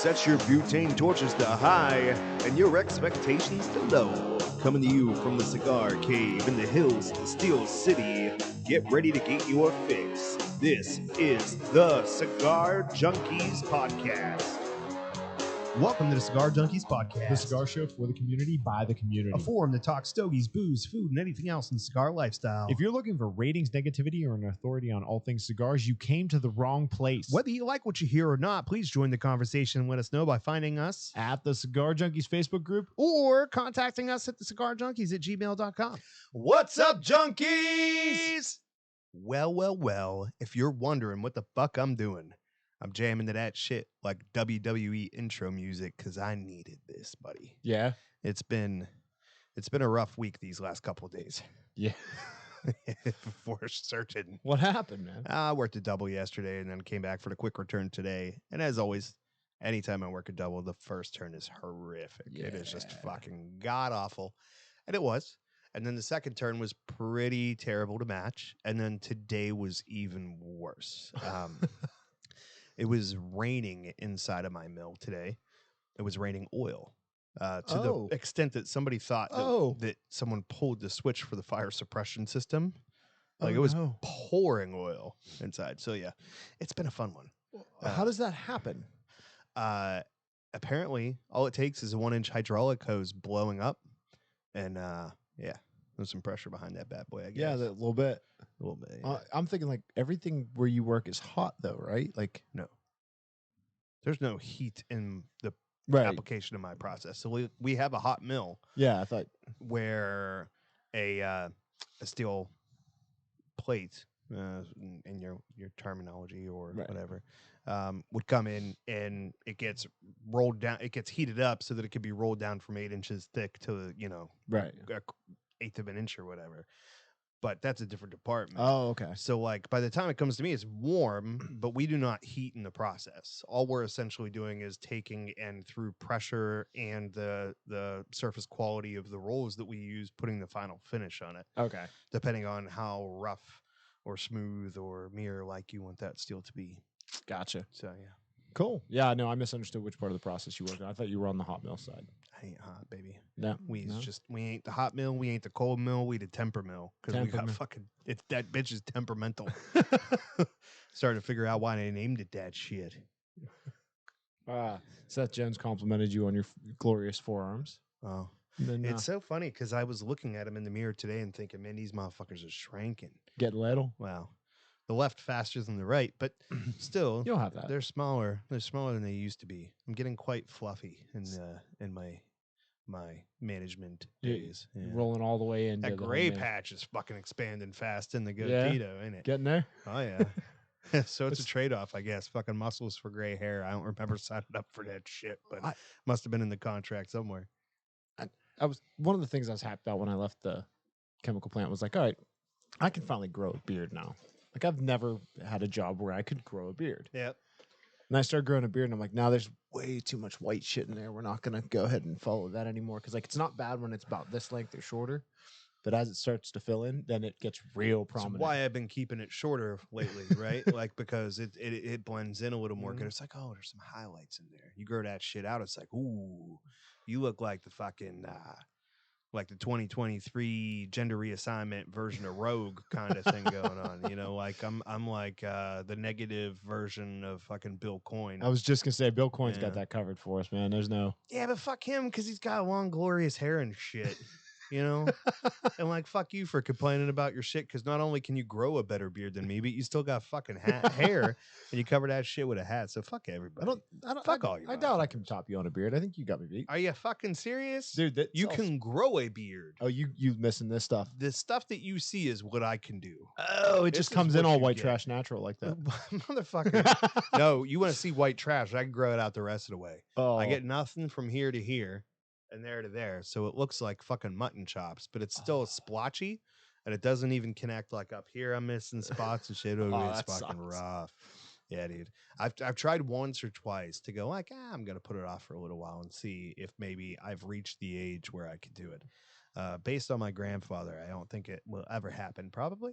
Set your butane torches to high and your expectations to low. Coming to you from the cigar cave in the hills of the Steel City. Get ready to get your fix. This is the Cigar Junkies Podcast. Welcome to the Cigar Junkies Podcast, The cigar show for the community by the community. a forum that talks stogies, booze, food, and anything else in the cigar lifestyle. If you're looking for ratings, negativity, or an authority on all things cigars, you came to the wrong place. Whether you like what you hear or not, please join the conversation and let us know by finding us At the Cigar Junkies Facebook group. or contacting us at thecigarjunkies@gmail.com. What's up, junkies? Well, if you're wondering what the fuck I'm doing, I'm jamming to that shit like WWE intro music because I needed this, buddy. Yeah. It's been a rough week these last couple of days. Yeah. For certain. What happened, man? I worked a double yesterday and then came back for the quick return today. And as always, anytime I work a double, the first turn is horrific. It is just Yeah. fucking god awful. And it was. And then the second turn was pretty terrible to match. And then today was even worse. It was raining inside of my mill today. It was raining oil. To Oh. the extent that somebody thought Oh. that someone pulled the switch for the fire suppression system. Like Oh, it was no. pouring oil inside. So yeah, it's been a fun one. How does that happen? Apparently, all it takes is a 1-inch hydraulic hose blowing up, and yeah, there's some pressure behind that bad boy. I guess. Yeah, a little bit. a little bit. Yeah. I'm thinking like everything where you work is hot though, right? Like, There's no heat in the right. application of my process. So we have a hot mill Yeah, I thought. where a steel plate, in your terminology or Right. whatever, would come in and it gets rolled down. It gets heated up so that it could be rolled down from 8 inches thick to Right. a eighth of an inch or whatever. But that's a different department. Oh, okay. So like by the time it comes to me, it's warm, but we do not heat in the process. All we're essentially doing is taking and through pressure and the surface quality of the rolls that we use, putting the final finish on it, Okay. depending on how rough or smooth or mirror-like you want that steel to be. Gotcha. So yeah, Cool. Yeah, no, I misunderstood which part of the process you worked on. I thought you were on the hot mill side. I ain't hot, baby. No. We no? ain't the hot mill, we ain't the cold mill, we the temper mill because we got Temper mill. fucking that bitch is temperamental. Started to figure out why they named it that shit. Seth Jones complimented you on your glorious forearms. Oh. And then, It's so funny because I was looking at him in the mirror today and thinking, man, these motherfuckers are shrinking. getting little. Wow. The left faster than the right, but still, You'll have that. they're smaller. They're smaller than they used to be. I'm getting quite fluffy in my management Yeah, days. Yeah. Rolling all the way into That the gray home man. patch is fucking expanding fast in the Yeah. goatee, ain't it? Getting there. Oh, yeah. So it's a trade-off, I guess. Fucking muscles for gray hair. I don't remember signing up for that shit, but must have been in the contract somewhere. I was one of the things I was happy about when I left the chemical plant was like, all right, I can finally grow a beard now. Like I've never had a job where I could grow a beard. Yep. And I started growing a beard and I'm like, now there's way too much white shit in there. We're not going to go ahead and follow that anymore. Cause like, it's not bad when it's about this length or shorter, but as it starts to fill in, then it gets real That's prominent. why I've been keeping it shorter lately, right? Like because it blends in a little more good. It's like, oh, there's some highlights in there. You grow that shit out, it's like, ooh, you look like the fucking like the 2023 gender reassignment version of Rogue kind of thing going on. Like I'm like the negative version of fucking Bill Coyne. I was just gonna say Bill Coyne's got Yeah. that covered for us, man. There's no Yeah, but fuck him because he's got long, glorious hair and shit. And like, fuck you for complaining about your shit because not only can you grow a better beard than me, but you still got fucking hair and you cover that shit with a hat. So fuck everybody. Fuck all you I doubt I can motherfuckers. top you on a beard. I think you got me beat. Are you fucking serious? Dude, that You can grow a beard. Oh, you missing this stuff. The stuff that you see is what I can do. Oh, it This just is comes in what all you white get. trash natural like that. Motherfucker. No, you want to see white trash. I can grow it out the rest of the way. Oh, I get nothing from here to here and there to there. So it looks like fucking mutton chops, but it's still splotchy and it doesn't even connect. Like up here, I'm missing spots and shit. Oh, It's that fucking sucks. rough. Yeah, dude. I've tried once or twice to go like, I'm going to put it off for a little while and see if maybe I've reached the age where I could do it. Based on my grandfather, I don't think it will ever happen, probably.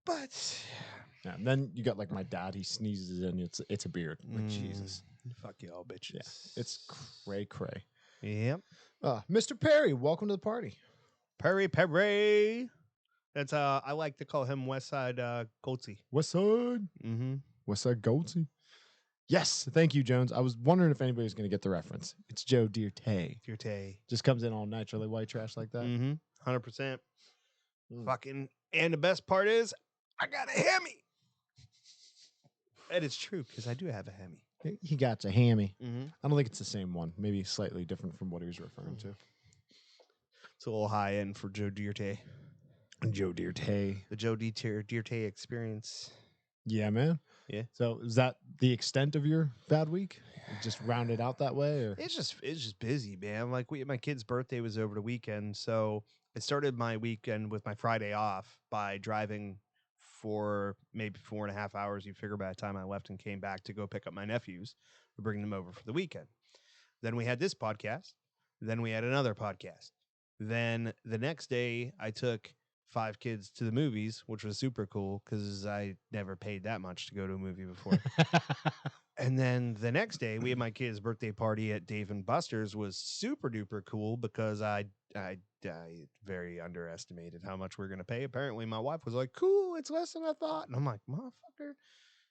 But Yeah, and then you got like my dad. He sneezes and it's a beard. Like Jesus. fuck y'all bitches. Yeah, it's cray. Yep. Mr. Perry, welcome to the party. Perry. That's I like to call him Westside Goatsy. What's up? Mm-hmm. What's up, Goatsy? Yes, thank you, Jones. I was wondering if anybody was going to get the reference. It's Joe Dierte. Dierte. Just comes in all naturally white trash like that. Mm-hmm. 100%. Mm. Fucking. And the best part is, I got a Hemi. That is true, because I do have a Hemi. He got a hammy. Mm-hmm. I don't think it's the same one. Maybe slightly different from what he was referring to. It's a little high end for Joe Dierte. Joe Dierte. The Joe Dierte experience. Yeah, man. Yeah. So is that the extent of your bad week? You just rounded out that way, or It's just busy, man. Like my kid's birthday was over the weekend, so I started my weekend with my Friday off by driving for maybe 4.5 hours. You figure by the time I left and came back to go pick up my nephews, to bring them over for the weekend. Then we had this podcast. Then we had another podcast. Then the next day, I took 5 kids to the movies, which was super cool because I never paid that much to go to a movie before. And then the next day, we had my kid's birthday party at Dave and Buster's. Was super duper cool because I very underestimated how much we are gonna pay. Apparently, my wife was like, "Cool, it's less than I thought," and I'm like, "Motherfucker,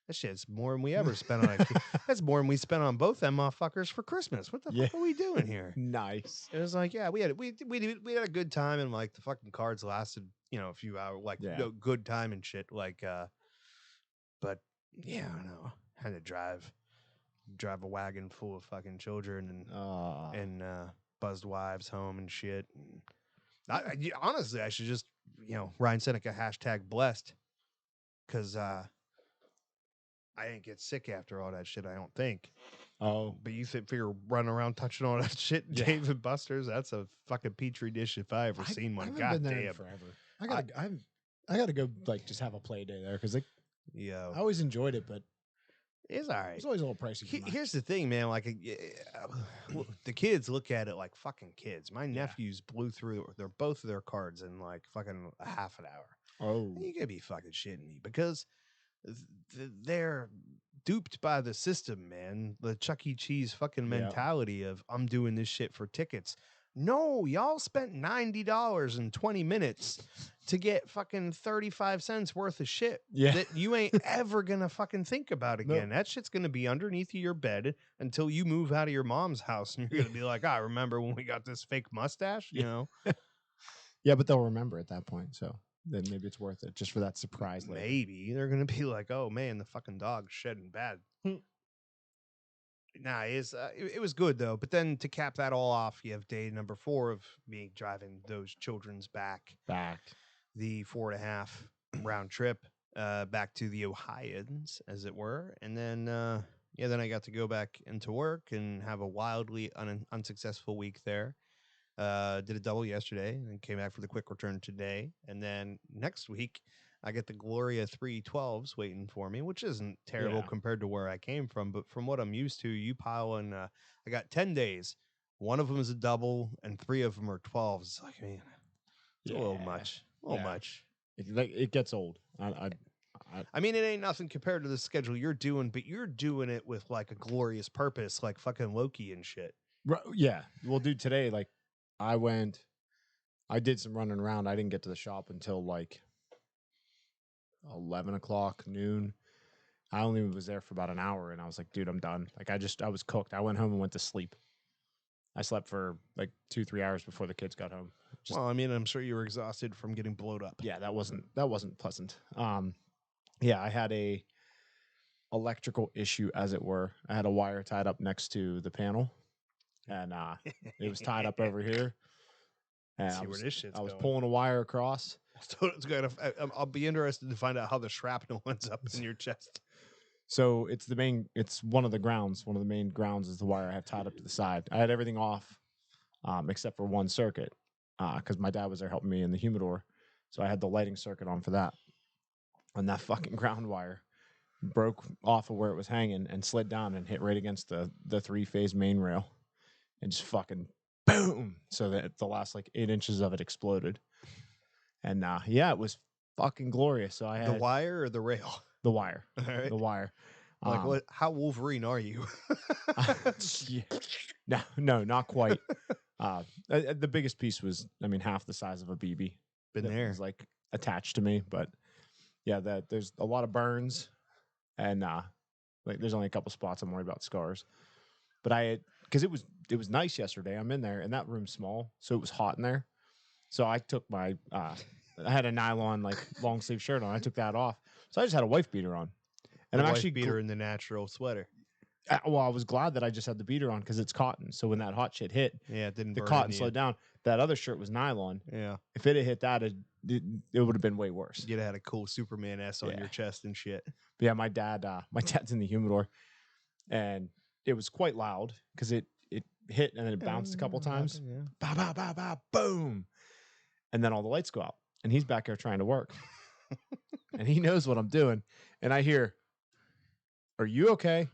that shit's more than we ever spent on a kid. That's more than we spent on both them motherfuckers for Christmas. What the fuck are we doing here?" Nice. It was like, yeah, we had a good time, and like the fucking cards lasted, a few hours, like good time and shit. Like, but yeah, I don't know. Had to drive a wagon full of fucking children and buzzed wives home and shit. And honestly, I should just, Ryan Seneca #blessed, because I didn't get sick after all that shit. I don't think. Oh, but you figure running around touching all that shit, Dave and Buster's, that's a fucking petri dish if I ever seen one. God been there damn, forever. I gotta go like just have a play day there because I always enjoyed it, but it's all right. It's always a little pricey. Here's the thing, man. Like, the kids look at it like fucking kids. My nephews blew through both of their cards in like fucking a half an hour. Oh, You gotta be fucking shitting me, because they're duped by the system, man. The Chuck E. Cheese fucking mentality of, I'm doing this shit for tickets. No, y'all spent $90 in 20 minutes to get fucking 35 cents worth of shit that you ain't ever gonna fucking think about again. That shit's gonna be underneath your bed until you move out of your mom's house, and you're gonna be like, I remember when we got this fake mustache, Yeah, but they'll remember at that point, so then maybe it's worth it just for that surprise later. Maybe they're gonna be like, oh man, the fucking dog's shedding bad. Nah, it was good though. But then to cap that all off, you have day number 4 of me driving those children's back the 4.5 round trip back to the Ohioans, as it were. And then then I got to go back into work and have a wildly unsuccessful week there. Did a double yesterday and came back for the quick return today. And then next week, I get the Gloria 312s waiting for me, which isn't terrible compared to where I came from. But from what I'm used to, you pile in, I got 10 days. One of them is a double and 3 of them are 12s. It's like, man, it's a little much. Much. It gets old. I mean, it ain't nothing compared to the schedule you're doing, but you're doing it with like a glorious purpose, like fucking Loki and shit. Right, yeah. Well, dude, today, like, I did some running around. I didn't get to the shop until like 11 o'clock, noon. I only was there for about an hour, and I was like, dude, I'm done. Like, I was cooked. I went home and went to sleep. I slept for like 2-3 hours before the kids got home. Well, I mean, I'm sure you were exhausted from getting blowed up. Yeah, that wasn't pleasant. I had a electrical issue, as it were. I had a wire tied up next to the panel, and it was tied up over here. And I was pulling a wire across. So I'll be interested to find out how the shrapnel ends up in your chest. So it's one of the main grounds is the wire I have tied up to the side. I had everything off, except for one circuit, because my dad was there helping me in the humidor. So I had the lighting circuit on for that. And that fucking ground wire broke off of where it was hanging and slid down and hit right against the 3-phase main rail and just fucking boom. So that the last like 8 inches of it exploded. And it was fucking glorious. So I The had wire or the rail? the wire. All right. The wire. Like what? How Wolverine are you? Yeah. No, not quite. The biggest piece was, I mean, half the size of a BB. Been that there. was like attached to me, but yeah, that there's a lot of burns, and like there's only a couple spots I'm worried about scars. But because it was nice yesterday. I'm in there, and that room's small, so it was hot in there. So I took my I had a nylon like long sleeve shirt on. I took that off, so I just had a wife beater on. And I'm actually beater in the natural sweater. well, I was glad that I just had the beater on because it's cotton. So when that hot shit hit, Yeah, it didn't. the burn cotton into you. slowed down. That other shirt was nylon. Yeah, If it had hit that, it would have been way worse. you'd have had a cool Superman S on Yeah. your chest and shit. But yeah, my dad's in the humidor, and it was quite loud because it hit and then it bounced a couple times. Yeah. Ba ba ba ba boom, and then all the lights go out, and he's back there trying to work, and he knows what I'm doing, and I hear, "Are you okay?"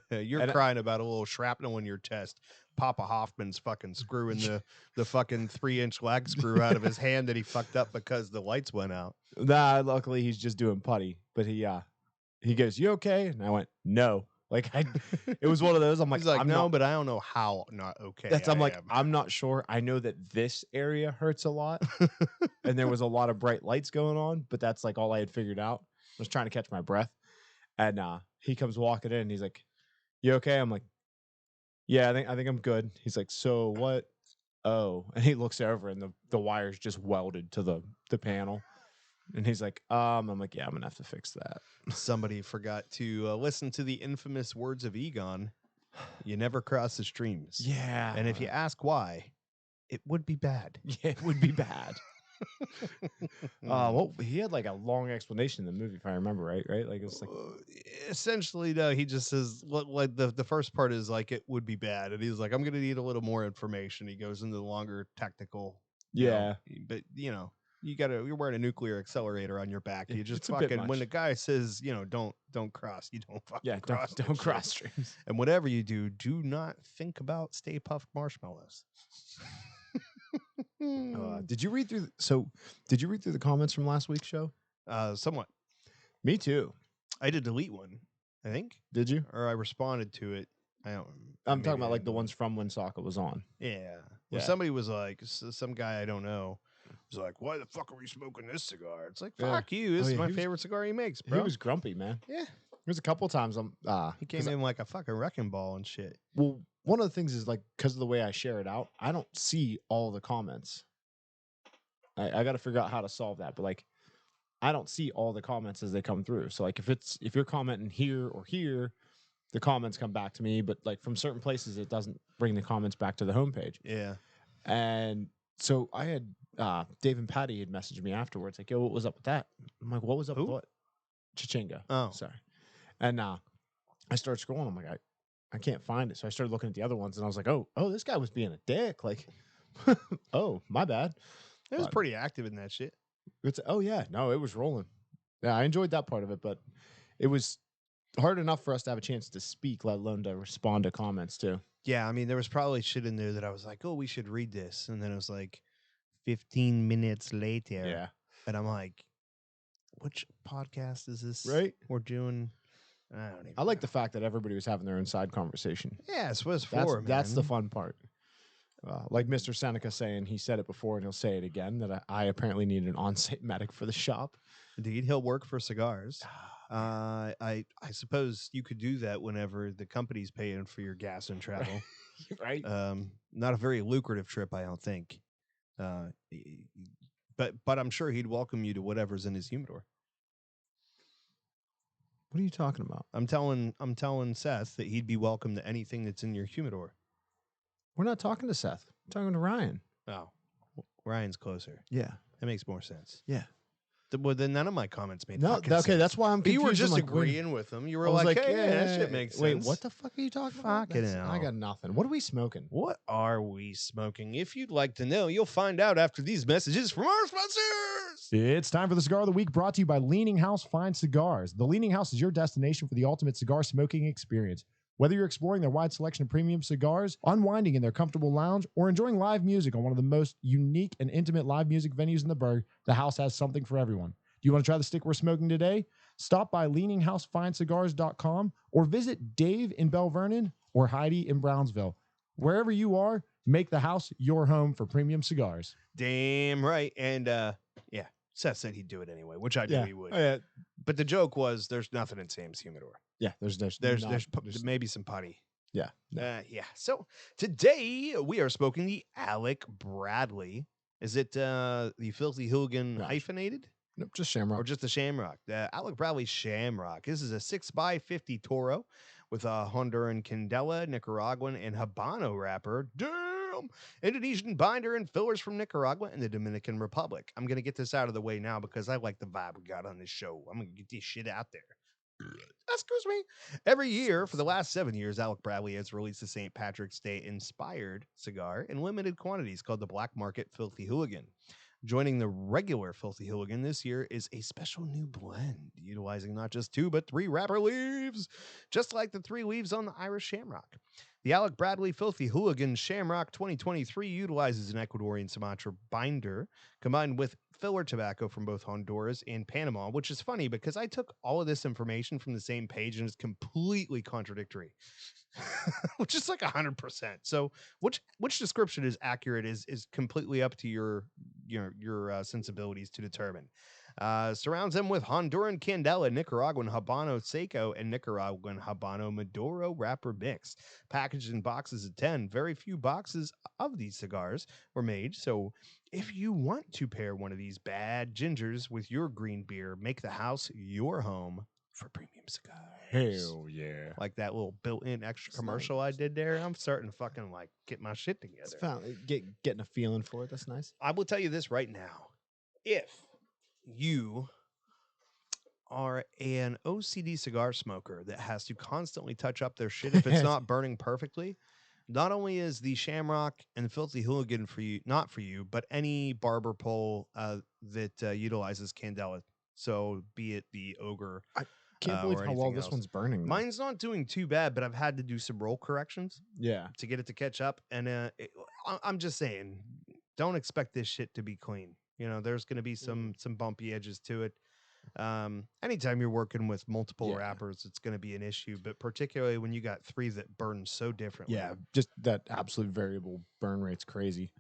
You're And crying about a little shrapnel in your chest. Papa Hoffman's fucking screwing the fucking 3-inch lag screw out of his hand that he fucked up because the lights went out. Nah, luckily he's just doing putty, but he goes, "You okay?" And I went, "No." Like it was one of those. I'm like, He's like, I'm no, not, but I don't know how not okay. I'm I like, am." I'm not sure. I know that this area hurts a lot, and there was a lot of bright lights going on, but that's like all I had figured out. I was trying to catch my breath, and he comes walking in, and he's like, "You okay?" I'm like, "Yeah, I think I'm good." He's like, "So what?" Oh, and he looks over, and the wire's just welded to the panel, and he's like, I'm like, "Yeah, I'm gonna have to fix that." Somebody forgot to listen to the infamous words of Egon. You never cross the streams. Yeah, And if you ask why, it would be bad. yeah, it would be bad. Well, he had like a long explanation in the movie, if I remember right. Like it's like, Essentially, no, he just says like the first part is like it would be bad, and he's like, I'm gonna need a little more information. He goes into the longer technical, yeah, but you're wearing a nuclear accelerator on your back. You just It's a bit fucking when much. the guy says don't cross, you don't fucking yeah, cross. that don't shit. cross streams. And whatever you do not think about Stay Puft Marshmallows. Did you read through? Did you read through the comments from last week's show? Somewhat. Me too. I did delete one, I think, Did you? or I responded to it. I don't. I'm maybe talking about I like the didn't. ones from when Sokka was on. Yeah. Well, Yeah. somebody was like, some guy I don't know was like, "Why the fuck are we smoking this cigar?" It's like, Yeah. fuck you. This is yeah, my he was- favorite cigar he makes, bro. He was grumpy, man. Yeah. There's a couple times He came in like a fucking wrecking ball and shit. Well, one of the things is like because of the way I share it out, I don't see all the comments. I got to figure out how to solve that, but like I don't see all the comments as they come through. So like if you're commenting here or here, the comments come back to me, but like from certain places it doesn't bring the comments back to the homepage. Yeah. And so I had Dave and Patty had messaged me afterwards like, "Yo, what was up with that?" I'm like, "What was up Who? with what?" Chichinga. Oh. Sorry. And I started scrolling. I'm like, I can't find it. So I started looking at the other ones, and I was like, oh, this guy was being a dick. Like, oh, my bad. It was But- pretty active in that shit. Oh yeah, no, it was rolling. Yeah, I enjoyed that part of it, but it was hard enough for us to have a chance to speak, let alone to respond to comments too. Yeah, I mean, there was probably shit in there that I was like, "Oh, we should read this," and then it was like 15 minutes later, Yeah. and I'm like, "Which podcast is this? Right? We're doing." I don't even. I like know. the fact that everybody was having their own side conversation. Yeah, it's what it's That's for. that's the man. fun part. Like Mr. Seneca saying, he said it before and he'll say it again, that I apparently need an on-site medic for the shop. Indeed, he'll work for cigars. I suppose you could do that whenever the company's paying for your gas and travel. Right? Not a very lucrative trip, I don't think. But I'm sure he'd welcome you to whatever's in his humidor. What are you talking about? I'm telling Seth that he'd be welcome to anything that's in your humidor. We're not talking to Seth. We're talking to Ryan. Oh, Ryan's closer. Yeah. That makes more sense. Yeah. Well, then none of my comments made No, fucking okay, sense. that's why I'm But confused. you were I'm just like, wait. agreeing with him. You I were was like, hey, yeah, that shit yeah, makes sense. Wait, what the fuck are you talking about? Fucking That's- I hell. got nothing. What are we smoking? What are we smoking? If you'd like to know, you'll find out after these messages from our sponsors. It's time for the Cigar of the Week, brought to you by Leaning House Fine Cigars. The Leaning House is your destination for the ultimate cigar smoking experience. Whether you're exploring their wide selection of premium cigars, unwinding in their comfortable lounge, or enjoying live music on one of the most unique and intimate live music venues in the burg, the house has something for everyone. you want to try the stick we're smoking today? Stop by leaninghousefinecigars.com or visit Dave in Bell Vernon or Heidi in Brownsville. Wherever you are, make the house your home for premium cigars. Damn right. And yeah, Seth said he'd do it anyway, which I knew he would. Oh, yeah. But the joke was there's nothing in Sam's humidor. Yeah. There's Maybe some putty. yeah. No. Yeah. So today we are smoking the Alec Bradley. Is it the Filthy Hooligan No. hyphenated? Nope, just Shamrock. Or just the Shamrock? The Alec Bradley Shamrock. This is a 6x50 Toro with a Honduran Candela, Nicaraguan, and Habano wrapper. Damn! Indonesian binder and fillers from Nicaragua and the Dominican Republic. I'm going to get this out of the way now because I like the vibe we got on this show. I'm going to get this shit out there. Excuse me. Every year for the last 7 years, Alec Bradley has released a St. Patrick's Day inspired cigar in limited quantities called the Black Market Filthy Hooligan. Joining the regular Filthy Hooligan this year is a special new blend utilizing not just 2 but 3 wrapper leaves, just like the 3 leaves on the Irish Shamrock. The Alec Bradley Filthy Hooligan Shamrock 2023 utilizes an Ecuadorian Sumatra binder combined with filler tobacco from both Honduras and Panama, which is funny because I took all of this information from the same page and it's completely contradictory, which is like 100%. So which description is accurate is completely up to your sensibilities to determine. Surrounds them with Honduran Candela, Nicaraguan Habano Seco, and Nicaraguan Habano Maduro wrapper mix. Packaged in boxes of 10. Very few boxes of these cigars were made, so if you want to pair one of these bad gingers with your green beer, make the house your home for premium cigars. Hell yeah. Like that little built-in extra It's commercial nice. I did there. I'm starting to fucking like get my shit It's together. getting a feeling for it. That's nice. I will tell you this right now. If you are an OCD cigar smoker that has to constantly touch up their shit if it's not burning perfectly, not only is the Shamrock and the Filthy Hooligan for you, not for you, but any barber pole that utilizes Candela. So be it the Ogre. Can't believe or how well anything this else. one's burning. Though. Mine's not doing too bad, but I've had to do some roll corrections Yeah. to get it to catch up. And I'm just saying, don't expect this shit to be clean. You know, there's going to be some bumpy edges to it. Anytime you're working with multiple wrappers, it's going to be an issue, but particularly when you got 3 that burn so differently. Yeah, just that absolute variable burn rate's crazy.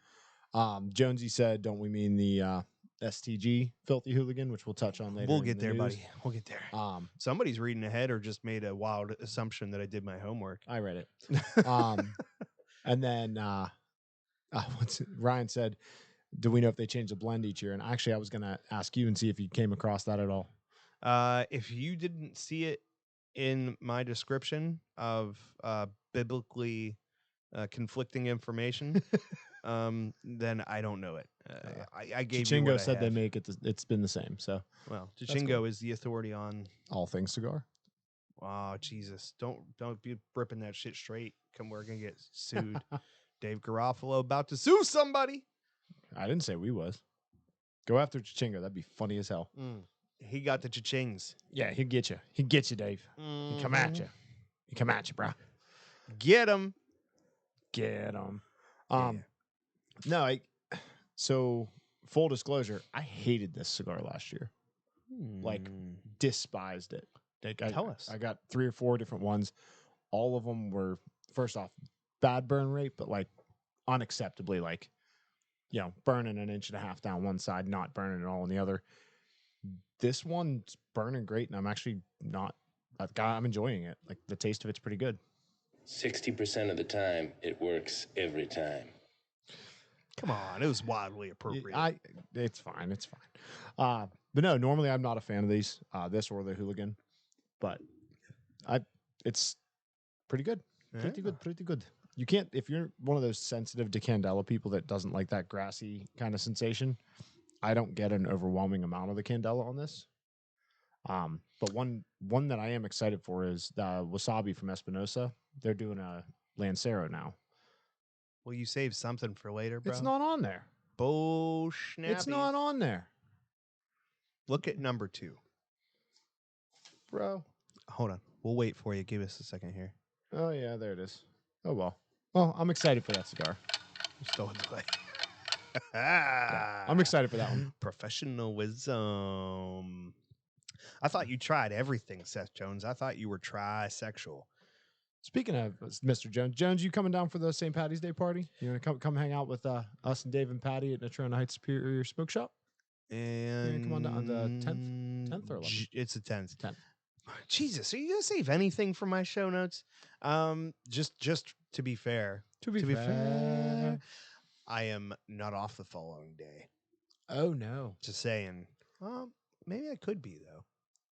Jonesy said, don't we mean the STG Filthy Hooligan, which we'll touch on later. We'll in get the there, news. buddy. We'll get there. Somebody's Somebody's reading ahead or just made a wild assumption that I did my homework. I read it. And then Ryan said, do we know if they change the blend each year? And actually, I was going to ask you and see if you came across that at all. If you didn't see it in my description of biblically conflicting information, then I don't know it. I gave you what Chichingo said I they have. make it. It's been the same. So Well, That's Chichingo cool. is the authority on. all things cigar. Oh Jesus! Don't be ripping that shit straight. We're gonna get sued. Dave Garofalo about to sue somebody. I didn't say we was. Go after Chichingo. That'd be funny as hell. He got the cha-chings. Yeah, he'll get you. He'll get you, Dave. He come at you. He come at you, bro. Get him. Get him. Yeah. No, so full disclosure, I hated this cigar last year. Like, despised it. Like, Tell us. I got 3 or 4 different ones. All of them were, first off, bad burn rate, but like unacceptably, like, burning 1.5 inches down one side, not burning at all on the other. This one's burning great, and I'm actually not. I'm enjoying it. Like, the taste of it's pretty good. 60% of the time, it works every time. Come on, it was wildly appropriate. It's fine. It's fine. But no, normally I'm not a fan of these, this or the Hooligan, but it's pretty good. Pretty good. Pretty good. You can't, if you're one of those sensitive to Candela people that doesn't like that grassy kind of sensation, I don't get an overwhelming amount of the Candela on this. But one that I am excited for is the Wasabi from Espinosa. They're doing a Lancero now. Will you save something for later, bro? It's not on there. It's not on there, Look at number 2. bro. Hold on. We'll wait for you. Give us a second here. Oh yeah, there it is. Oh well. Well, I'm excited for that cigar. We're still in delay. I'm excited for that one. Professionalism. I thought you tried everything, Seth Jones. I thought you were trisexual. Speaking of Mr. Jones, you coming down for the St. Patty's Day party? You want to come hang out with us and Dave and Patty at Natrona Heights Superior Smoke Shop? And come on down on the 10th or 11th? It's the 10th. 10th. Jesus, are you gonna save anything from my show notes? Just to be fair. To be fair. I am not off the following day. Oh no. Just saying. Maybe I could be though.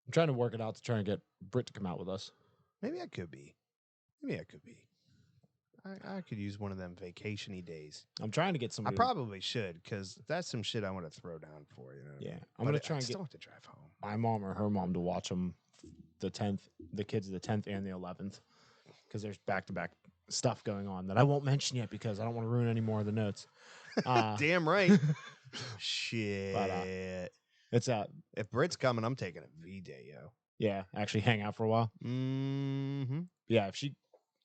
I'm trying to work it out to try and get Britt to come out with us. Maybe I could be. I could use one of them vacation-y days. I'm trying to get I somebody. probably should, because that's some shit I want to throw down for, you know. Yeah, I'm gonna try I and still get have to drive home. my mom or her mom to watch them the 10th, the kids the 10th and the 11th, because there's back-to-back stuff going on that I won't mention yet because I don't want to ruin any more of the notes. Damn right. Shit. It's If Britt's coming, I'm taking a V-Day, yo. yeah, actually hang out for a while. Mm-hmm. Yeah,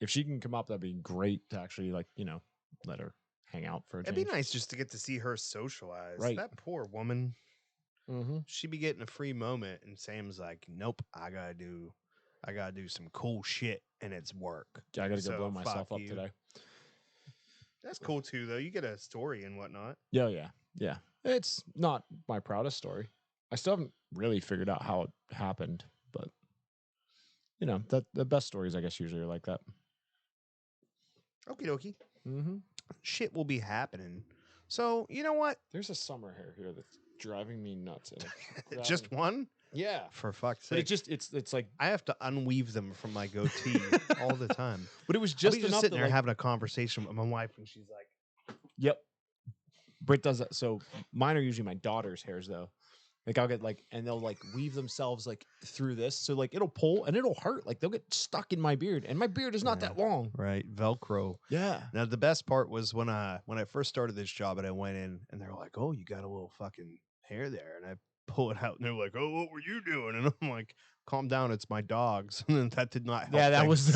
if she can come up, that'd be great to actually let her hang out for a It'd change. be nice just to get to see her socialize. Right. That poor woman. Mm-hmm. She'd be getting a free moment, and Sam's like, "Nope, I gotta do some cool shit, and it's work." I gotta go So, blow myself fuck up you. today. That's cool too, though. You get a story and whatnot. Yeah. It's not my proudest story. I still haven't really figured out how it happened, but that the best stories, I guess, usually are like that. Okie dokie. Mm-hmm. Shit will be happening. So you know what? There's a summer hair here that's driving me nuts. And it's Just one? yeah. For fuck's But sake. it's like, I have to unweave them from my goatee all the time. but it was Just, just enough sitting that, there like, having a conversation with my wife, and she's like, yep. Britt does that. So mine are usually my daughter's hairs though. Like I'll get and they'll weave themselves through this. So it'll pull and it'll hurt. Like they'll get stuck in my beard, and my beard is not that long. right, Velcro. Yeah. Now the best part was when I first started this job and I went in and they're like, "Oh, you got a little fucking hair there," and I pull it out and they're like, "Oh, what were you doing?" And I'm like, "Calm down, it's my dogs." And that did not help. Yeah, that things. was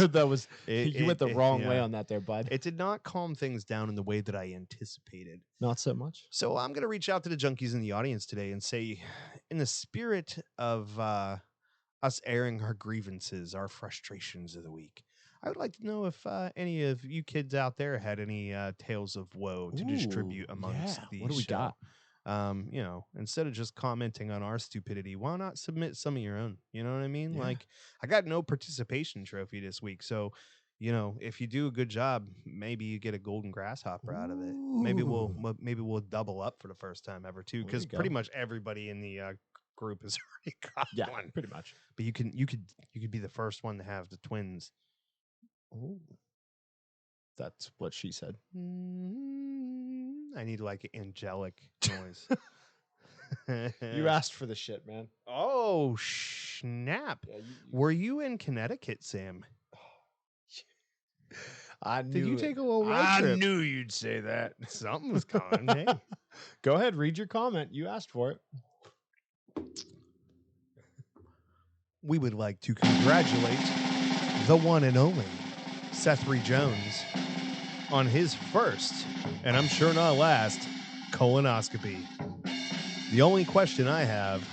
It- you went the it- wrong way yeah. on that there, bud. It did not calm things down in the way that I anticipated. Not so much. So I'm going to reach out to the junkies in the audience today and say, in the spirit of us airing our grievances, our frustrations of the week, I would like to know if any of you kids out there had any tales of woe to distribute Ooh, amongst yeah. the What do we show. got? Instead of just commenting on our stupidity, why not submit some of your own? You know what I mean? Yeah. Like, I got no participation trophy this week. So, if you do a good job, maybe you get a golden grasshopper out of it. Maybe we'll double up for the first time ever too, There because you pretty go. much everybody in the group has already got Yeah, one. pretty much. But you could be the first one to have the twins. Oh, that's what she said. I need like an angelic noise. You asked for the shit, man. Oh snap! Yeah, Were you in Connecticut, Sam? I Did knew. you it. take a little road I trip? knew you'd say that. Something was coming. Hey. Go ahead, read your comment. You asked for it. We would like to congratulate the one and only Seth Ree Jones on his first, and I'm sure not last, colonoscopy. The only question I have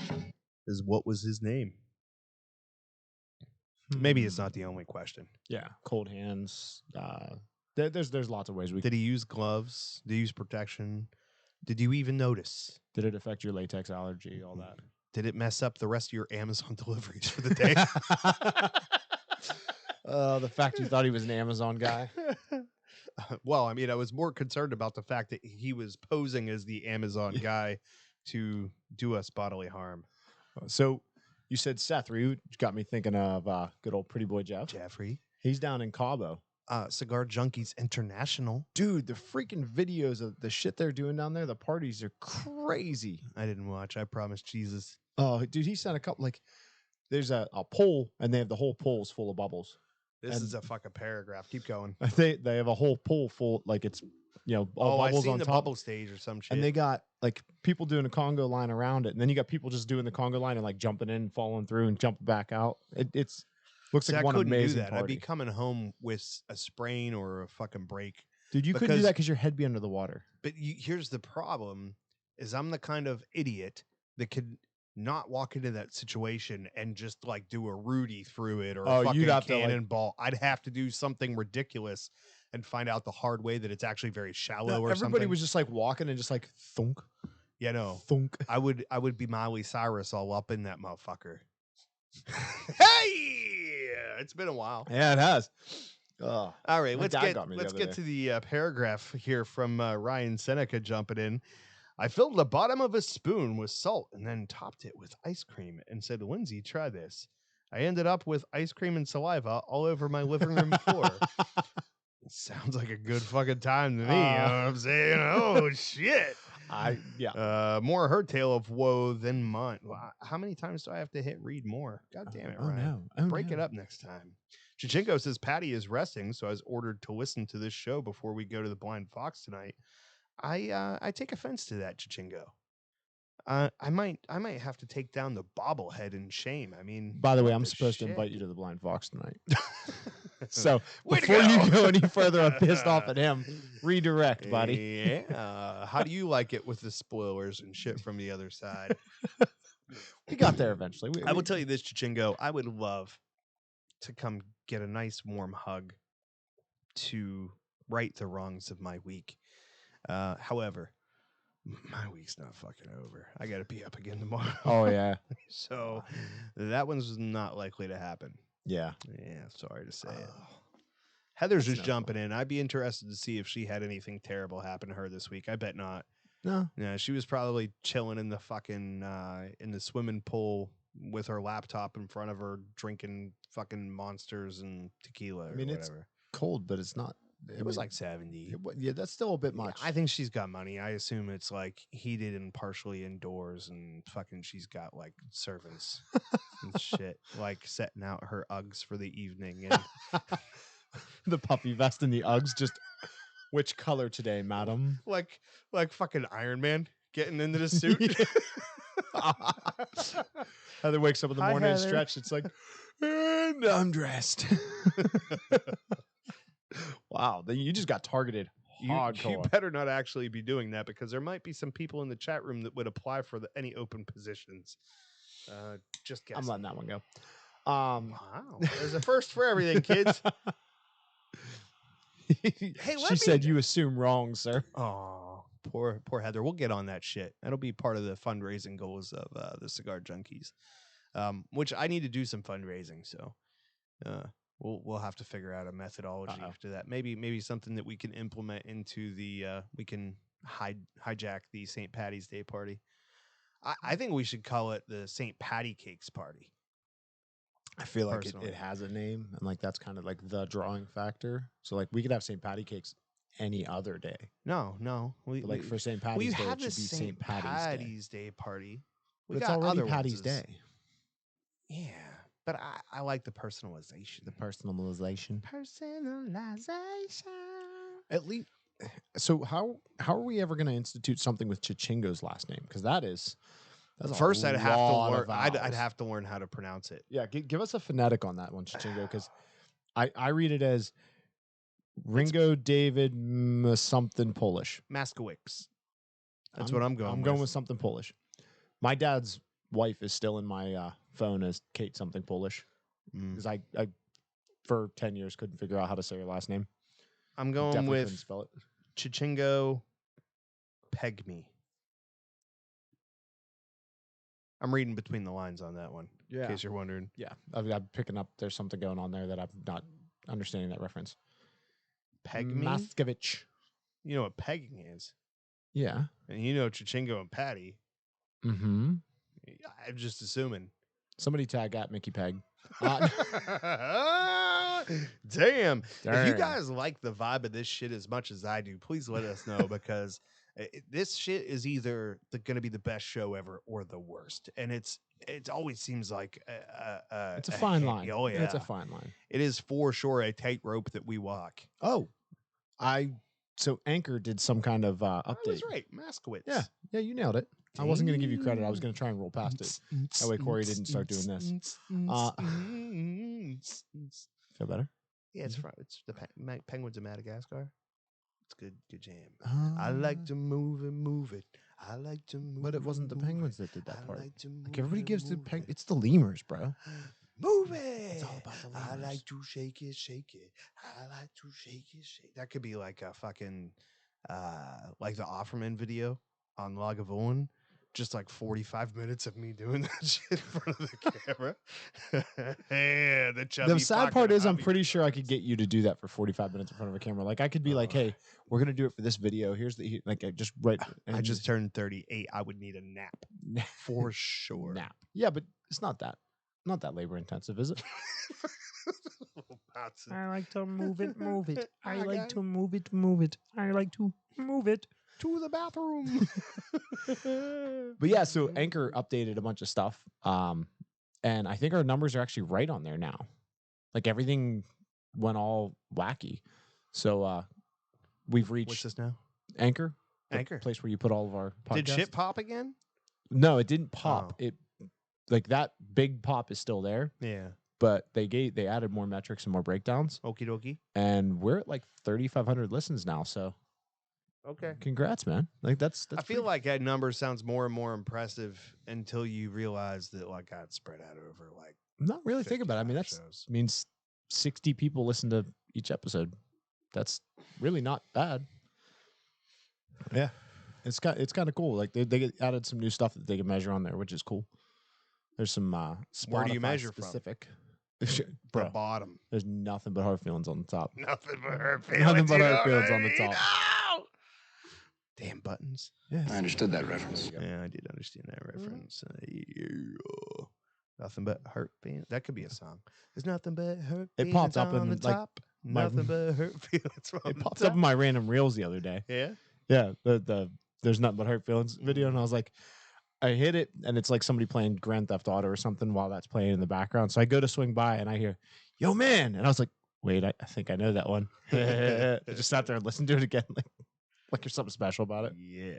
is, what was his name? Maybe it's not the only question. Yeah, cold hands. There's lots of ways we. Did he use gloves? Did he use protection? Did you even notice? Did it affect your latex allergy? All that. Did it mess up the rest of your Amazon deliveries for the day? The fact you thought he was an Amazon guy. Well, I mean, I was more concerned about the fact that he was posing as the Amazon guy to do us bodily harm. So you said Seth, you got me thinking of good old pretty boy Jeff. Jeffrey. He's down in Cabo. Cigar Junkies International. Dude, the freaking videos of the shit they're doing down there, the parties are crazy. I didn't watch. I promise Jesus. Oh, dude, he sent a couple, there's a pole, and they have the whole pole's full of bubbles. This And- is a fucking paragraph. Keep going. They have a whole pool full, it's, all I bubbles seen on the top. bubble stage or some shit. And they got, people doing a Congo line around it, and then you got people just doing the Congo line and, jumping in, falling through, and jumping back out. It's looks See, like I one couldn't do amazing that. I'd be party. coming home with a sprain or a fucking break. Dude, you couldn't do Because- that because your head be under the water. But here's the problem: is I'm the kind of idiot that could not walk into that situation and just like do a Rudy through it or Oh, a you'd fucking have to, like- cannonball. I'd have to do something ridiculous and find out the hard way that it's actually very shallow No, or everybody something. was just like walking and just like thunk, Yeah, no. thunk. I would be Miley Cyrus all up in that motherfucker. Hey, it's been a while. Yeah, it has. Oh, All right, My let's dad get got me the let's other get day. to the paragraph here from Ryan Seneca jumping in. I filled the bottom of a spoon with salt and then topped it with ice cream and said, "Lindsay, try this." I ended up with ice cream and saliva all over my living room floor. Sounds like a good fucking time to me. You know what I'm saying? Oh shit! More her tale of woe than mine. How many times do I have to hit read more? God damn it, Oh Ryan. no! Oh, Break it no. up next time. Chichinko says Patty is resting, so I was ordered to listen to this show before we go to the Blind Fox tonight. I take offense to that, Chichingo. I might have to take down the bobblehead in shame. I mean, By the way, what I'm supposed to shit? invite you to the Blind Fox tonight. So Way to before you go. go any further, I'm pissed off at him. Redirect, buddy. Yeah. How do you like it with the spoilers and shit from the other side? We got there eventually. I will tell you this, Chichingo. I would love to come get a nice warm hug to right the wrongs of my week. However, my week's not fucking over. I got to be up again tomorrow. Oh yeah, So that one's not likely to happen. yeah. Yeah, sorry to say it. Heather's That's just no jumping in. I'd be interested to see if she had anything terrible happen to her this week. I bet not. No, Yeah, she was probably chilling in the fucking in the swimming pool with her laptop in front of her, drinking fucking monsters and tequila or I mean, it's whatever. cold, but it's not. It was like 70. yeah, that's still a bit Yeah, much. I think she's got money. I assume it's like heated and partially indoors, and fucking she's got like servants and shit, like setting out her Uggs for the evening. And the puffy vest and the Uggs. Just which color today, madam? like fucking Iron Man getting into the suit. Heather wakes up in the Hi, morning and Heather. stretched. It's like, and I'm dressed. Wow, then you just got targeted You hardcore. better not actually be doing that because there might be some people in the chat room that would apply for any open positions. Just guessing. I'm letting that one go. Wow, there's a first for everything, kids. She let me said you assume wrong, sir. Oh, poor Heather. We'll get on that shit. That'll be part of the fundraising goals of the Cigar Junkies, which I need to do some fundraising. So we'll have to figure out a methodology to that. Maybe something that we can implement into the we can hijack the St. Patty's Day party. I think we should call it the St. Patty Cakes party. I feel like Personally. it has a name, and like that's kind of like the drawing factor. So like we could have St. Patty cakes any other day, No. but like for St. we Patty's Day, have it the should be St. St. Patty's Day. Day party. We But it's got already other Patty's ones. Day. Yeah, but I like the personalization. The personalization. Personalization. At least. So how are we ever going to institute something with Chichingo's last name? Because that's a First, I'd have to lot learn. of I'd vowels. have to learn how to pronounce it. Yeah, give us a phonetic on that one, Chichingo, because I read it as Ringo David something Polish. Maskowicz. That's what I'm going. I'm going with something Polish. My dad's wife is still in my phone as Kate something Polish Mm. because I for 10 years couldn't figure out how to say her last name. I'm going Definitely couldn't with spell it. Chichingo Pegme. I'm reading between the lines on that one. In Yeah. case you're wondering. Yeah, I'm picking up. There's something going on there that I'm not understanding that reference. Pegme. Maskevich. You know what pegging is, Yeah. and you know Chichingo and Patty. Mm-hmm. I'm just assuming. Somebody tag at Mickey Peg. Damn. If you Dang. guys like the vibe of this shit as much as I do, please let us know because this shit is either going to be the best show ever or the worst. And it always seems like It's a fine line. Oh, yeah. It's a fine line. It is for sure a tightrope that we walk. Oh, so Anchor did some kind of update. I was right. Maskowitz. Yeah, you nailed it. I wasn't going to give you credit. I was going to try and roll past it. That way Corey didn't start doing this. Feel better? Yeah, it's the Penguins of Madagascar. It's good jam. I like to move it. I like to move. But it wasn't the move Penguins it. that did that I part. like to Like move everybody it, gives the move Penguins. it. It's the Lemurs, bro. Move it. It's all about the I lemurs. like to shake it, shake it. I like to shake it, shake. That could be like a fucking, like the Offerman video on Lagavulin. Just like 45 minutes of me doing that shit in front of the camera. Yeah, the chubby The sad part fucking is, I'm hubby pretty sure I brothers. could get you to do that for 45 minutes in front of a camera. Like I could be like, Oh. "Hey, we're gonna do it for this video. Here's the like, I just right." I just turned 38. I would need a nap for sure. nap. Yeah, but it's not that labor intensive, is it? Bouncing. I like to move it, move it. I I like got to move it, move it. I like to move it. to the bathroom. But yeah, so Anchor updated a bunch of stuff. And I think our numbers are actually right on there now. Like everything went all wacky. So we've reached What's this now? Anchor. The Anchor. place where you put all of our podcasts. Did shit pop again? No, it didn't pop. Oh. It like that big pop is still there, Yeah. but they added more metrics and more breakdowns. Okie dokie. And we're at like 3,500 listens now. So Okay. congrats, man. Like that's I feel like that number sounds more and more impressive until you realize that like got spread out over like I'm not really thinking about it. I mean, 55 that shows. means 60 people listen to each episode. That's really not bad. Yeah. It's kind of cool. Like they added some new stuff that they can measure on there, which is cool. There's some Where do you Spotify measure from? specific. the Bro, bottom. there's nothing but hard feelings on the top. Nothing but her feelings. Nothing but you her know feelings what I on the mean? top. Ow! Damn buttons. Yes. I understood that reference. Yeah, I did understand that reference. Yeah. Nothing but hurt feelings. That could be a song. There's nothing but hurt It feelings popped up on in, the like, top. my- Nothing but hurt feelings on It the popped top. up in my random reels the other day. Yeah. Yeah, the there's nothing but hurt feelings video, and I was like, I hit it, and it's like somebody playing Grand Theft Auto or something while that's playing in the background. So I go to swing by, and I hear, "Yo, man!" And I was like, "Wait, I think I know that one." I just sat there and listened to it again, like there's something special about it. Yeah.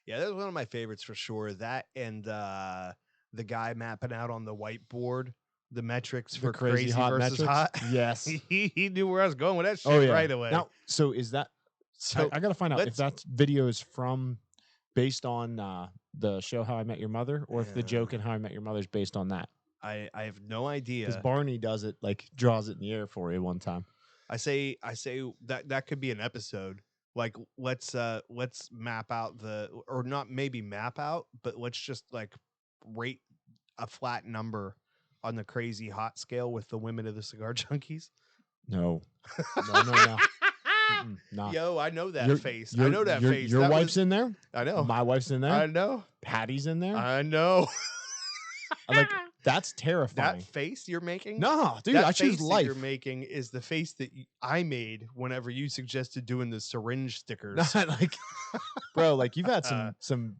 Yeah, that was one of my favorites for sure. That and the guy mapping out on the whiteboard the metrics for crazy versus metrics? hot. Yes. he knew where I was going with that shit Oh yeah. right away. Now, so is that? so I got to find out if let's- that video is from based on the show How I Met Your Mother, or if the Yeah. joke in How I Met Your Mother is based on that. I have no idea. Because Barney does it, like draws it in the air for you one time. I say that could be an episode. Like let's map out or not maybe map out, but let's just like rate a flat number on the crazy hot scale with the women of the cigar junkies. No. No. Nah. Yo, I know that Your- face. your- I know that your, face. Your That wife's was- in there. I know. My wife's in there. I know. Patty's in there. I know. Like that's That terrifying. face you're making. No, dude, that I face choose that life. you're making is the face that I made whenever you suggested doing the syringe stickers. Not like, bro, like you've had some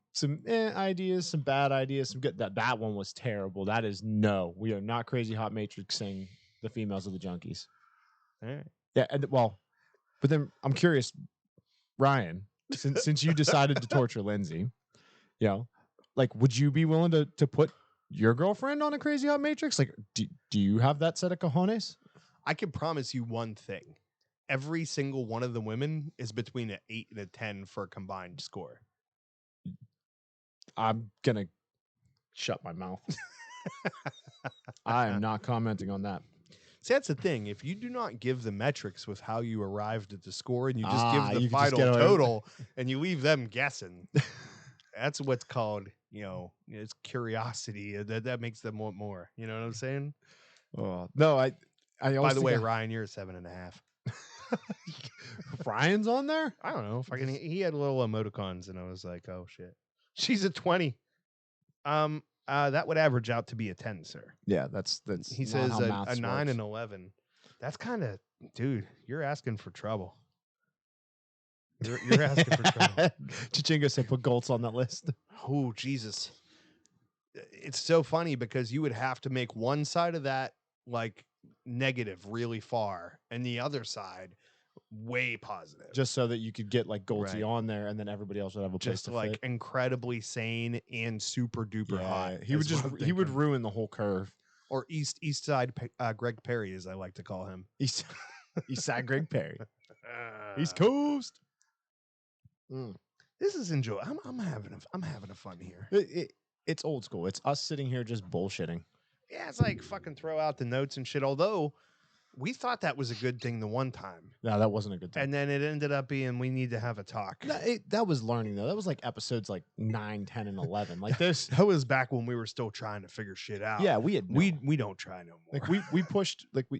ideas, some bad ideas, some good. That one was terrible. That is no. We are not crazy hot matrixing the females of the junkies. All right. Yeah, and well, but then I'm curious, Ryan, since you decided to torture Lindsay, you know, like, would you be willing to put your girlfriend on a crazy hot matrix? Like, do you have that set of cojones? I can promise you one thing. Every single one of the women is between an 8 and a 10 for a combined score. I'm gonna shut my mouth. I am not commenting on that. See, that's the thing. If you do not give the metrics with how you arrived at the score and you just Ah, give the you can just final get away with- total and you leave them guessing, that's what's called, it's curiosity. That makes them want more. You know what I'm saying? Oh no, I By always the way, think Ryan, you're a 7.5. Ryan's on there. I don't know. Fucking, he had little emoticons, and I was like, "Oh shit, she's a 20." That would average out to be a 10, sir. Yeah, that's He not says how a maths 9 works. and 11. That's kind of, dude. You're asking for trouble. You're asking for trouble. Chichinga said put Goltz on that list. Oh Jesus! It's so funny because you would have to make one side of that like negative really far, and the other side way positive. Just so that you could get like Goltzy Right. on there, and then everybody else would have a place just to like fit. incredibly sane and super duper hot. He would is what just I'm he would thinking. ruin the whole curve. Or East Side Greg Perry, as I like to call him. East Side Greg Perry, East Coast. This is enjoy. I'm having a fun here. It's old school. It's us sitting here just bullshitting. Yeah, it's like fucking throw out the notes and shit. Although we thought that was a good thing the one time, No, that wasn't a good thing. and then it ended up being we need to have a talk. That was learning though. That was like episodes like 9, 10, and 11. Like this. That was back when we were still trying to figure shit out. Yeah, we had we don't try no more. like we pushed like we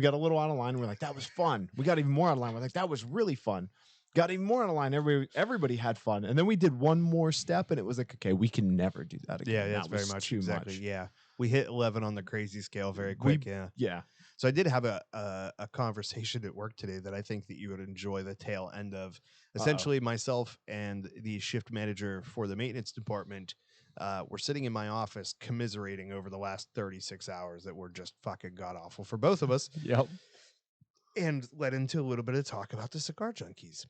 got a little out of line. We're like, that was fun. We got even more out of line. We're like, that was really fun. Got even more out of line. Everybody had fun. And then we did one more step, and it was like, okay, we can never do that again. Yeah, that's That very was much too exactly. much. Yeah, we hit 11 on the crazy scale very quick. Yeah. Yeah. So I did have a conversation at work today that I think that you would enjoy the tail end of. Essentially, myself and the shift manager for the maintenance department were sitting in my office commiserating over the last 36 hours that were just fucking god awful for both of us, Yep. and led into a little bit of talk about the cigar junkies.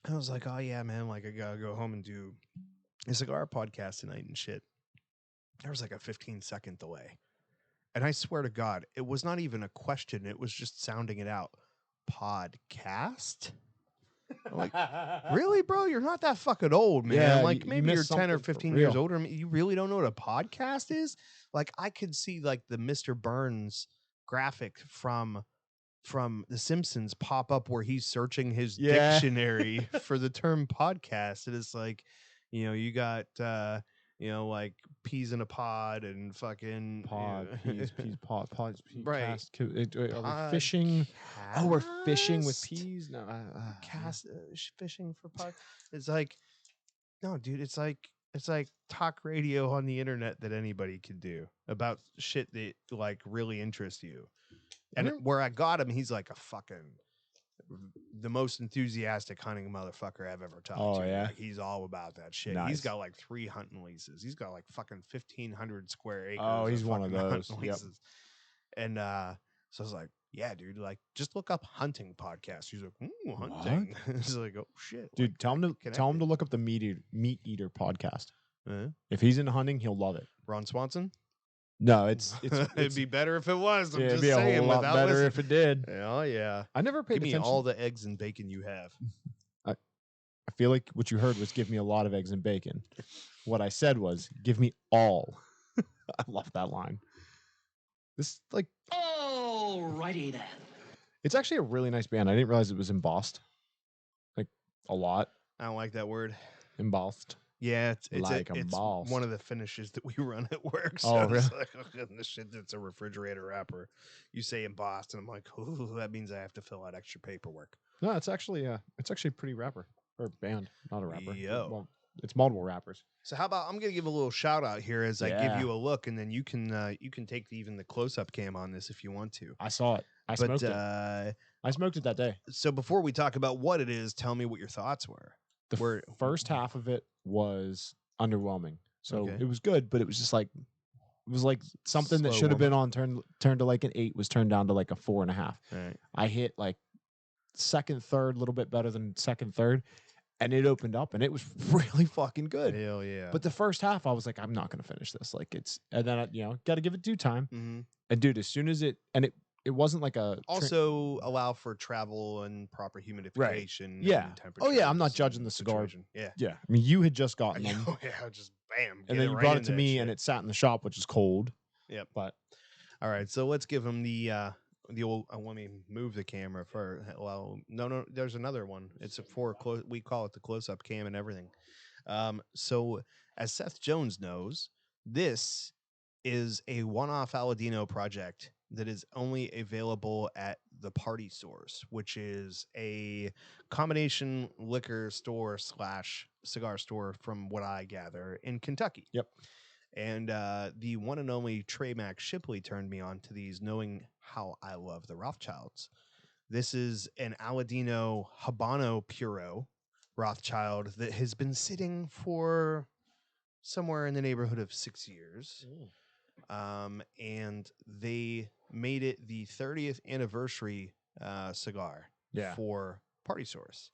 I was like, oh yeah, man, like I gotta go home and do a cigar podcast tonight and shit. There was like a 15-second delay. And I swear to God, it was not even a question. It was just sounding it out. Podcast? I'm like, really, bro? You're not that fucking old, man. Yeah, Like you maybe you're missed 10 or something for 15 years real. older. You really don't know what a podcast is? Like I could see like the Mr. Burns graphic from The Simpsons pop up where he's searching his Yeah. dictionary for the term podcast. And it's like, you got like peas in a pod and fucking Pod, peas, pods, peas, Right. cast. Are we fishing? Oh, we're fishing with Podcast? peas? No. Fishing for pod. It's like, no, dude. It's like talk radio on the internet that anybody can do about shit that like really interests you. And where I got him, he's like a fucking the most enthusiastic hunting motherfucker I've ever talked Oh, to. yeah? Like, he's all about that shit. He's Nice. got like 3 hunting leases. He's got like fucking 1,500 square acres. Oh, he's one of fucking those. hunting Yep. leases. And so I was like, yeah, dude, like just look up hunting podcast. He's like, ooh, hunting. It's like, oh shit, Dude, like, tell him to connected. look up the Meat Eater podcast. Uh, If he's into hunting, he'll love it. Ron Swanson. No, it's It'd be better if it was. I'm yeah, just it'd be a saying. whole lot without better listening. if it did. Oh yeah. I never paid Give me attention. all the eggs and bacon you have. I feel like what you heard was give me a lot of eggs and bacon. What I said was give me all. I love that line. This like Alrighty then. it's actually a really nice band. I didn't realize it was embossed. Like a lot I don't like that word. embossed. Yeah, it's Like a it's boss. one of the finishes that we run at work. So Oh, it's really? like, this shit that's a refrigerator wrapper. You say embossed, and I'm like, ooh, that means I have to fill out extra paperwork. No, it's actually pretty rapper or band, not a rapper. Yo. Well, it's multiple rappers. So how about I'm gonna give a little shout out here as I give Yeah. you a look, and then you can take even the close up cam on this if you want to. I saw it. I But smoked it. I smoked it that day. so before we talk about what it is, tell me what your thoughts were. The Were- first half of it was underwhelming. So Okay. it was good, but it was just like it was like something that Slow should have been warm-up. on turned to like an 8 was turned down to like a 4.5. Right. I hit like second, third, a little bit better than second, third, and it opened up and it was really fucking good. Hell yeah. But the first half, I was like, I'm not gonna finish this. Like it's, and then I, got to give it due time. Mhm. And dude, as soon as it wasn't like a also allow for travel and proper humidification. Yeah. And Oh, yeah, I'm not temperatures judging and the cigar. situation. Yeah. yeah. I mean, you had just gotten them, Oh, yeah, just bam. and then you brought it to me, and it sat in the shop, which is cold. Yep. But All right, so let's give him the old. I want me to move the camera for. Well, no, there's another one. It's a close. We call it the close-up cam and everything. So as Seth Jones knows, this is a one-off Aladino project that is only available at the Party Source, which is a combination liquor store / cigar store, from what I gather, in Kentucky. Yep. And the one and only Trey Mac Shipley turned me on to these, knowing how I love the Rothschilds. This is an Aladino Habano Puro Rothschild that has been sitting for somewhere in the neighborhood of 6 years. And they made it the 30th anniversary cigar Yeah. for Party Source.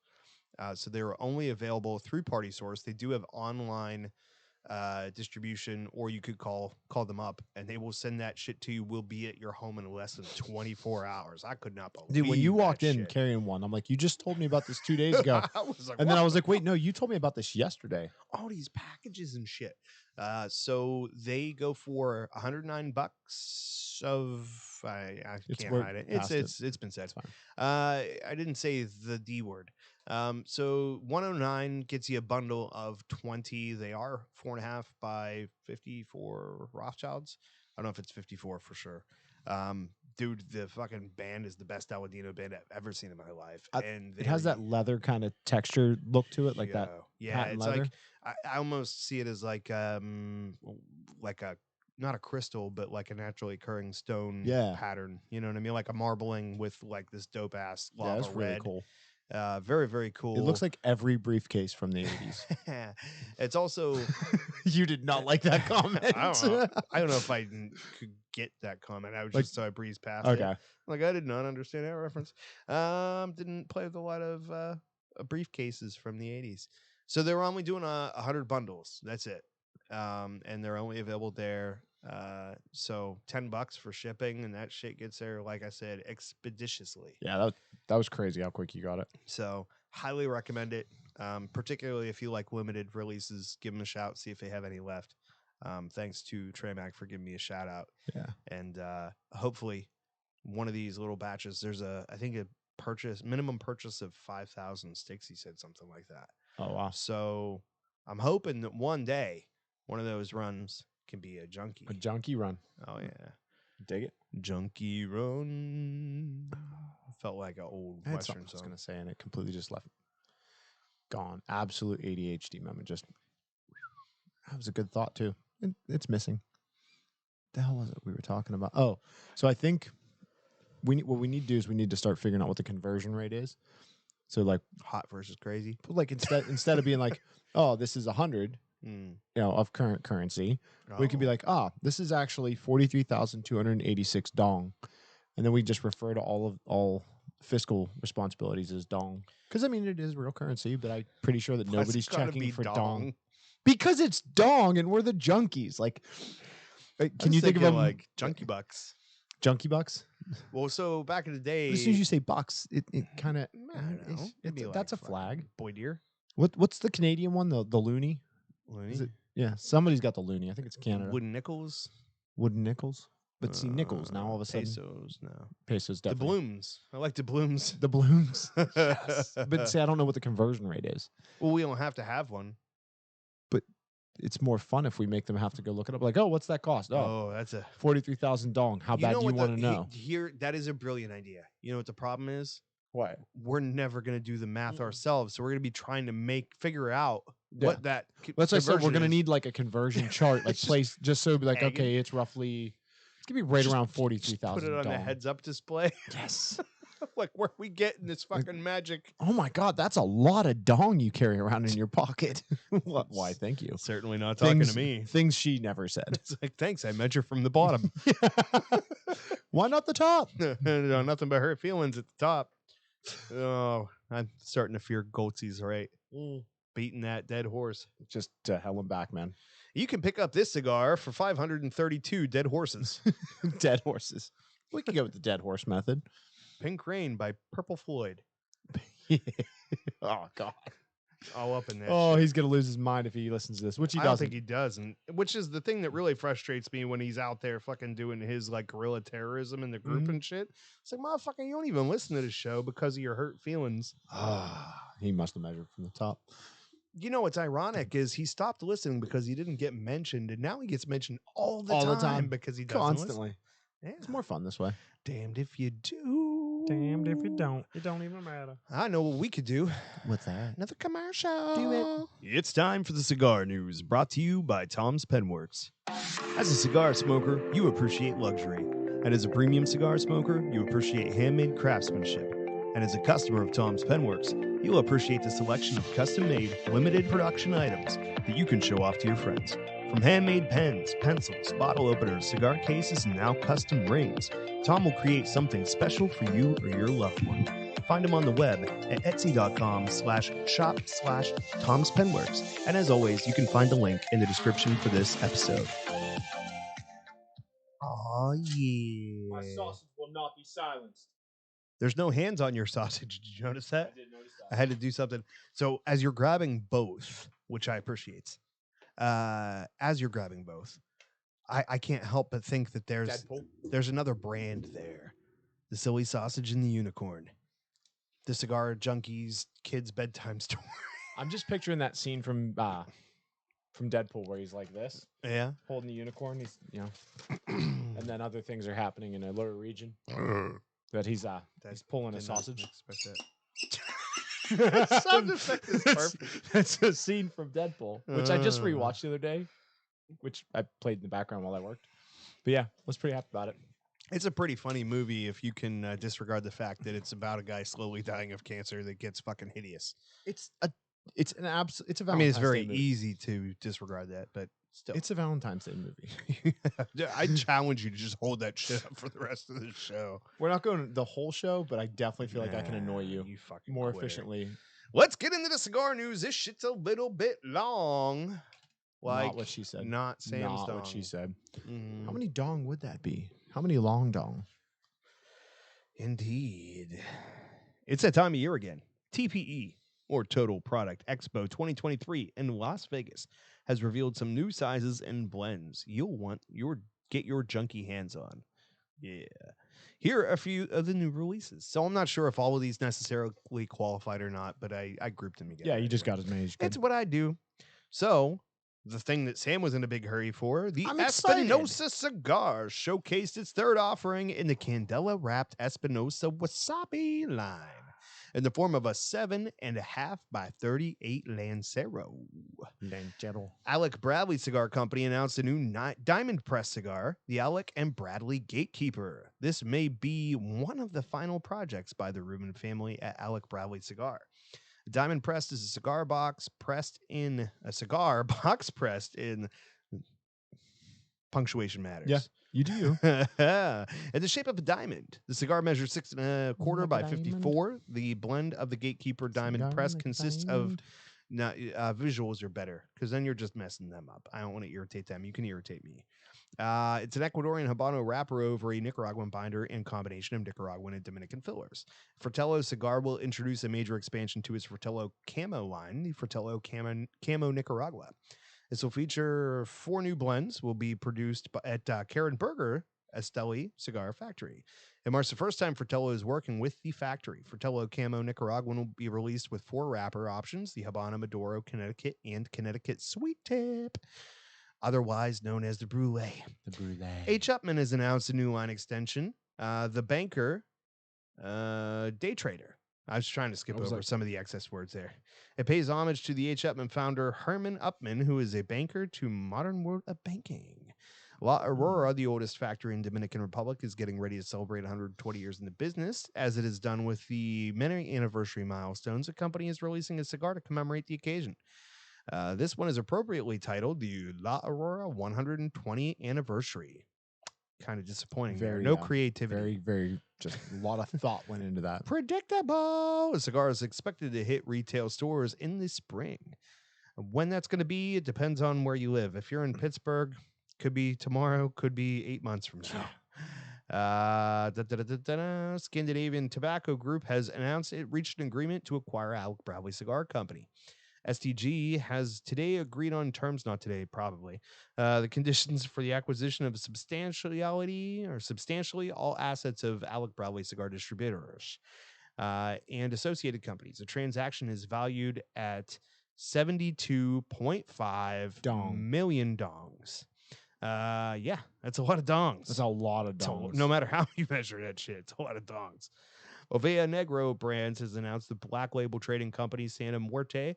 So they were only available through Party Source. They do have online distribution, or you could call them up and they will send that shit to you. Will be at your home in less than 24 hours. I could not believe Dude, when you that walked in shit. carrying one, I'm like, you just told me about this 2 days ago. I was like, And then I what was the like, wait, fuck? no, you told me about this yesterday. All these packages and shit. So they go for $109 of I It's can't worth hide it. past it. It's been said. It's fine. I didn't say the D word. So 109 gets you a bundle of 20. They are 4.5 by 54 Rothschilds. I don't know if it's 54 for sure. Dude, the fucking band is the best Aladino band I've ever seen in my life. And It has that leather kind of texture look to it, like that. Yeah, patent it's leather. like I almost see it as like a not a crystal, but like a naturally occurring stone Yeah. pattern. You know what I mean? Like a marbling with like this dope ass Yeah, lava that's really red. cool. Very, very cool. It looks like every briefcase from the 80s. It's also You did not like that comment. I don't know if I could get that comment. I was Like- just so I breezed past it. Okay. Like I did not understand that reference. Didn't play with a lot of briefcases from the 80s. So they're only doing 100 bundles. That's it. And they're only available there. So $10 for shipping, and that shit gets there, like I said, expeditiously. Yeah, that was crazy how quick you got it. So highly recommend it. Particularly if you like limited releases, give them a shout, see if they have any left. Thanks to Treymac for giving me a shout out. Yeah. And hopefully one of these little batches, there's a minimum purchase of 5,000 sticks. He said something like that. Oh, wow. So I'm hoping that one day one of those runs can be a junkie. A junkie run. Oh yeah. Dig it. Junkie run. Felt like an old I had Western something I was song. going to say, and it completely just left. Gone. Absolute ADHD moment. Just, that was a good thought, too. It's missing. The hell was it we were talking about? Oh, so I think what we need to do is we need to start figuring out what the conversion rate is. So, like, Hot versus crazy. instead of being like, oh, this is 100, of current currency, we could be like, this is actually 43,286 dong, and then we just refer to all fiscal responsibilities as dong, because I mean it is real currency, but I'm pretty sure that nobody's checking for dong because it's dong, and we're the junkies. Like, can you think of them like junkie bucks? Junkie bucks? Well, so back in the day, As soon as you say bucks, it kind of I don't know. It'd be that's a like flag. fucking Boy deer. What's the Canadian one? The loony? Looney? Is it? Yeah, somebody's got the loony. I think it's Canada. Wooden nickels. Wooden nickels. But see, nickels now all of a sudden. Pesos. No. Pesos The definitely. blooms. I like the blooms. The blooms. Yes. But see, I don't know what the conversion rate is. Well, we don't have to have one. It's more fun if we make them have to go look it up. Like, oh, what's that cost? Oh, Oh, that's a 43,000 dong. How bad do you what want to know? Here, that is a brilliant idea. You know what the problem is? What? We're never going to do the math Mm-mm. ourselves. So we're going to be trying to figure out Yeah. what that. That's why I said we're conversion going to is. need like a conversion chart, like Just place, just so it'd be like, hang it. okay, it's roughly, it's going to be right Just- around Just 43,000 put it on dong. the heads up display. Yes. Like, where are we getting this fucking magic? Oh my God, that's a lot of dong you carry around in your pocket. What? Why? Thank you. Certainly not Things she never said. It's like, thanks. I measure from the bottom. Why not the top? No, nothing but hurt feelings at the top. Oh, I'm starting to fear Goatsies, right? Beating that dead horse. Just to hell and back, man. You can pick up this cigar for 532 dead horses. Dead horses. We could go with the dead horse method. Pink Rain by Purple Floyd. Oh God. All up in that. Oh, shit. he's gonna lose his mind if he listens to this, which he I don't doesn't. think he does, and which is the thing that really frustrates me when he's out there fucking doing his like guerrilla terrorism in the group Mhm. and shit. It's like, motherfucker, you don't even listen to the show because of your hurt feelings. He must have measured from the top. You know what's ironic is he stopped listening because he didn't get mentioned, and now he gets mentioned all the time because he doesn't Constantly. listen. Yeah. It's more fun this way. Damned if you do. Damned if you don't. It don't even matter. I know what we could do. What's that? Another commercial. Do it. It's time for the cigar news, brought to you by Tom's Penworks. As a cigar smoker, you appreciate luxury. And as a premium cigar smoker, you appreciate handmade craftsmanship. And as a customer of Tom's Penworks, you'll appreciate the selection of custom-made, limited production items that you can show off to your friends. From handmade pens, pencils, bottle openers, cigar cases, and now custom rings, Tom will create something special for you or your loved one. Find them on the web at etsy.com/shop/Tom's Penworks. And as always, you can find the link in the description for this episode. Oh yeah. My sausage will not be silenced. There's no hands on your sausage. Did you notice that? I did notice that. I had to do something. So as you're grabbing both, which I appreciate, as you're grabbing both, I can't help but think that there's another brand there. The Silly Sausage and the Unicorn. The Cigar Junkies Kids Bedtime Store. I'm just picturing that scene from Deadpool where he's like this, Yeah. holding the unicorn. He's and then other things are happening in a lower region. That he's pulling a sausage. Sound effect is perfect. That's a scene from Deadpool, which I just rewatched the other day, which I played in the background while I worked. But yeah, I was pretty happy about it. It's a pretty funny movie if you can disregard the fact that it's about a guy slowly dying of cancer that gets fucking hideous. It's a Valentine's I mean, it's Day very movie. easy to disregard that, but still. It's a Valentine's Day movie. I challenge you to just hold that shit up for the rest of the show. We're not going the whole show, but I definitely feel like I can annoy you fucking more quitter. efficiently. Let's get into the cigar news. This shit's a little bit long. Like Not what she said. Not Sam's Not dong. what she said. Mm, How many dong would that be? How many long dong? Indeed. It's that time of year again. TPE, or Total Product Expo 2023 in Las Vegas, has revealed some new sizes and blends you'll want get your junky hands on. Yeah. Here are a few of the new releases. So I'm not sure if all of these necessarily qualified or not, but I grouped them together. Yeah, you just anyway. got as many as you could. It's what I do. So, the thing that Sam was in a big hurry for, the I'm excited. Espinosa cigar showcased its third offering in the Candela wrapped Espinosa Wasabi line in the form of a 7.5 by 38 Lancero. Alec Bradley Cigar Company announced a new diamond press cigar, the Alec and Bradley Gatekeeper. This may be one of the final projects by the Rubin family at Alec Bradley Cigar. Diamond pressed is a cigar box pressed in punctuation matters. Yeah, you do you. In the shape of a diamond. The cigar measures 6.25 by 54. The blend of the Gatekeeper diamond Cigar press like a consists diamond. of visuals are better because then you're just messing them up. I don't want to irritate them. You can irritate me. It's an Ecuadorian Habano wrapper over a Nicaraguan binder and combination of Nicaraguan and Dominican fillers. Fratello Cigar will introduce a major expansion to its Fratello Camo line, the Fratello Camo Nicaragua. This will feature 4 new blends, will be produced at Karen Berger Esteli Cigar Factory. It marks the first time Fratello is working with the factory. Fratello Camo Nicaraguan will be released with 4 wrapper options, the Habano Maduro Connecticut and Connecticut Sweet Tip, otherwise known as the Brulee. The brulee. H. Upman has announced a new line extension, the Banker Day Trader. I was trying to skip over some of the excess words there. It pays homage to the H. Upman founder, Herman Upman, who is a banker to modern world of banking. La Aurora, the oldest factory in Dominican Republic, is getting ready to celebrate 120 years in the business. As it is done with the many anniversary milestones, the company is releasing a cigar to commemorate the occasion. This one is appropriately titled the La Aurora 120 Anniversary. Kind of disappointing. No creativity. Very, just a lot of thought went into that. Predictable. The cigar is expected to hit retail stores in the spring. When that's going to be, it depends on where you live. If you're in Pittsburgh, could be tomorrow, could be 8 months from now. Scandinavian Tobacco Group has announced it reached an agreement to acquire Alec Bradley Cigar Company. STG has today agreed on terms, not today, probably, the conditions for the acquisition of substantially all assets of Alec Bradley Cigar Distributors and associated companies. The transaction is valued at 72.5 million dongs. Yeah, that's a lot of dongs. That's a lot of dongs. No matter how you measure that shit, it's a lot of dongs. Ovea Negro Brands has announced the black label trading company Santa Muerte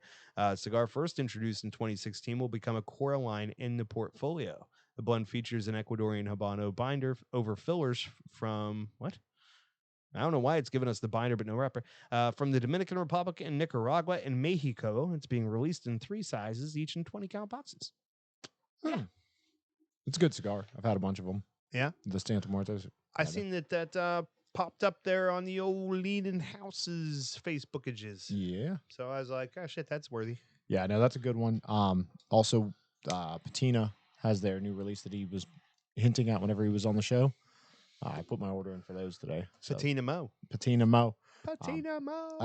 cigar, first introduced in 2016, will become a core line in the portfolio. The blend features an Ecuadorian Habano binder over fillers from what? I don't know why it's given us the binder, but no wrapper. From the Dominican Republic and Nicaragua and Mexico. It's being released in 3 sizes, each in 20-count boxes. Yeah. It's a good cigar. I've had a bunch of them. Yeah? The Santa Muertes. I seen that popped up there on the old Leaning Houses Facebookages. Yeah. So I was like, oh shit, that's worthy. Yeah, no, that's a good one. Also, Patina has their new release that he was hinting at whenever he was on the show. I put my order in for those today. So, Patina Mo. Patina Mo. Patina Mo.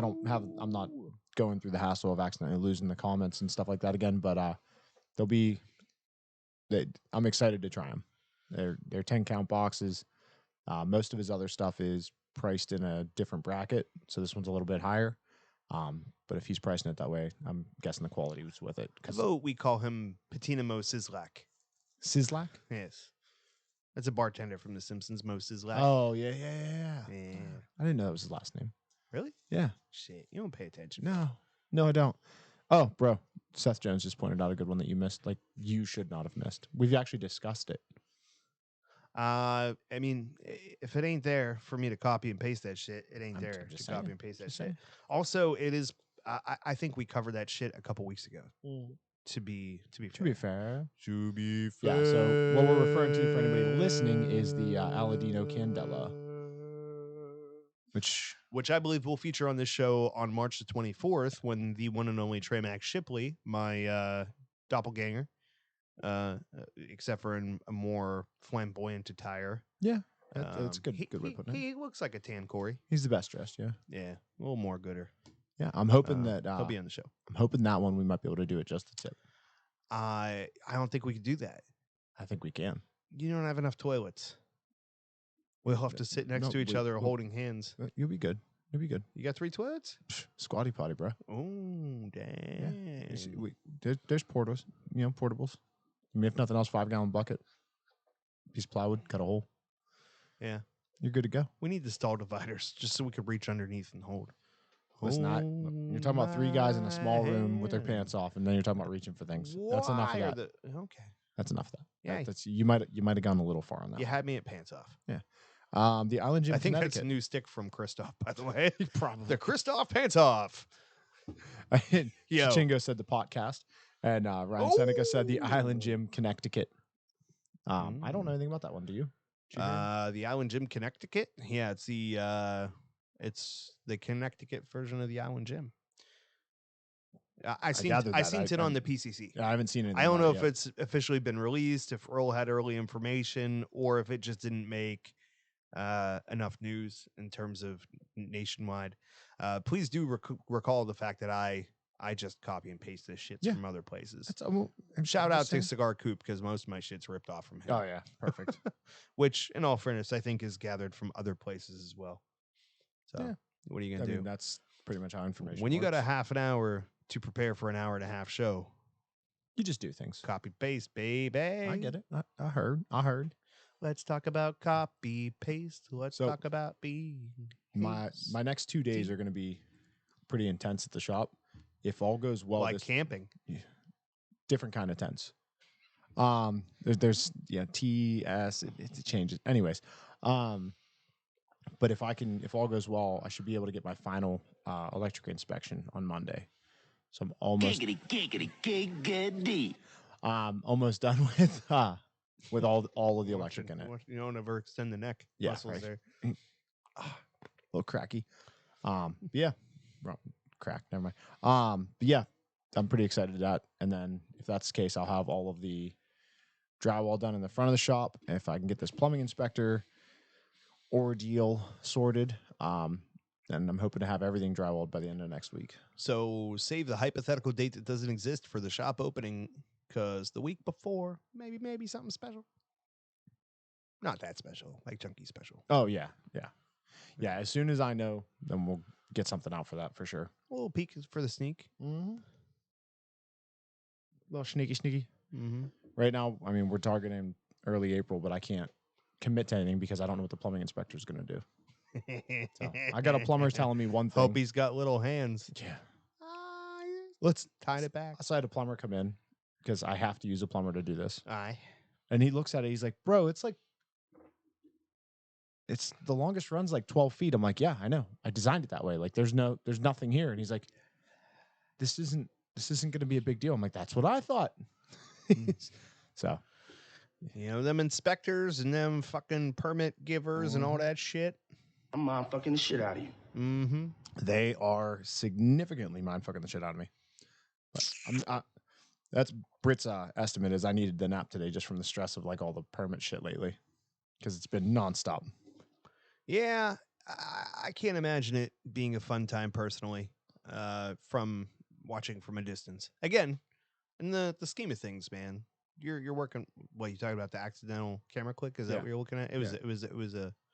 I'm not going through the hassle of accidentally losing the comments and stuff like that again, but I'm excited to try them. They're 10 count boxes. Most of his other stuff is priced in a different bracket, so this one's a little bit higher. But if he's pricing it that way, I'm guessing the quality was with it. Vote, we call him Patina Mo Sislak. Sislak? Yes. That's a bartender from The Simpsons, Mo Sislak. Oh, yeah. Yeah. I didn't know that was his last name. Really? Yeah. Shit, you don't pay attention. No, I don't. Oh, bro, Seth Jones just pointed out a good one that you missed. Like, you should not have missed. We've actually discussed it. I mean, if it ain't there for me to copy and paste that shit, it ain't I'm there just to saying. copy and paste that Just shit. saying. Also, it is. I think we covered that shit a couple weeks ago. To be To be fair. fair. To be Yeah, so what we're referring to for anybody listening is the Aladino Candela, which I believe will feature on this show on March the 24th when the one and only Trey Max Shipley, my doppelganger, except for in a more flamboyant attire. Yeah, that's a good way of putting it. He looks like a tan Corey. He's the best dressed, yeah. Yeah, a little more gooder. Yeah, I'm hoping that he'll be on the show. I'm hoping that one we might be able to do it just a tip. I don't think we could do that. I think we can. You don't have enough toilets. We'll have to sit next to each other holding hands. You'll be good. You'll be good. You got 3 toilets? Squatty potty, bro. Oh, dang. There's portables, portables. I mean, if nothing else, 5-gallon bucket, piece of plywood, cut a hole. Yeah. You're good to go. We need the stall dividers just so we could reach underneath and hold. Listen, you're talking about 3 guys in a small room with their pants off, and then you're talking about reaching for things. That's enough of that. Okay. That's enough of that. Yeah. That's you might have gone a little far on that. You had me at pants off. Yeah. The Island Gym. I think Connecticut. that's a new stick from Christoph, by the way. Probably. The Christoph pants off. Yo. Chingo said the podcast, and Ryan Seneca said the Island Gym Connecticut. I don't know anything about that one. Do you? The Island Gym Connecticut. Yeah, it's the Connecticut version of the Island Gym. I seen it on the PCC. I haven't seen it. I don't know if it's officially been released, if Earl had early information, or if it just didn't make enough news in terms of nationwide. Please do recall the fact that I just copy and paste this shit from other places. Shout out to Cigar Coop because most of my shit's ripped off from him. Oh yeah, perfect. Which, in all fairness, I think is gathered from other places as well. So, what are you gonna do? That's pretty much how information. When you got works. a half an hour to prepare for an hour and a half show, you just do things. Copy paste, baby. I get it. I heard. Let's talk about copy paste. Let's talk about being. My next 2 days are going to be pretty intense at the shop. If all goes well, like camping, different kind of tense. There's TS. It changes. Anyways, but if all goes well, I should be able to get my final electric inspection on Monday. So I'm almost Giggity. Almost done with all of the electric in it. You don't ever extend the neck muscles right. there. A little cracky. Yeah. Crack. Never mind. But yeah, I'm pretty excited to that. And then if that's the case, I'll have all of the drywall done in the front of the shop. If I can get this plumbing inspector ordeal sorted, and I'm hoping to have everything drywalled by the end of next week. So save the hypothetical date that doesn't exist for the shop opening, because the week before, maybe something special. Not that special, like chunky special. Oh yeah. As soon as I know, then we'll get something out for that for sure. A little peek for the sneak. Mm-hmm. Little sneaky. Mm-hmm. Right now, I mean, we're targeting early April, but I can't commit to anything because I don't know what the plumbing inspector is going to do. So, I got a plumber telling me one thing. Hope he's got little hands. Yeah. Let's tie it back. So I had a plumber come in because I have to use a plumber to do this. Aye. And he looks at it. He's like, bro, it's the longest run's like 12 feet. I'm like, yeah, I know. I designed it that way. Like there's nothing here. And he's like, this isn't going to be a big deal. I'm like, that's what I thought. So, them inspectors and them fucking permit givers and all that shit. I'm motherfucking the shit out of you. Mm-hmm. They are significantly mind fucking the shit out of me. But that's Brit's estimate is I needed the nap today just from the stress of like all the permit shit lately because it's been nonstop. Yeah, I can't imagine it being a fun time personally. From watching from a distance. Again, in the scheme of things, man, you're working. What you talking about? The accidental camera click? Is that Yeah. what you're looking at? It was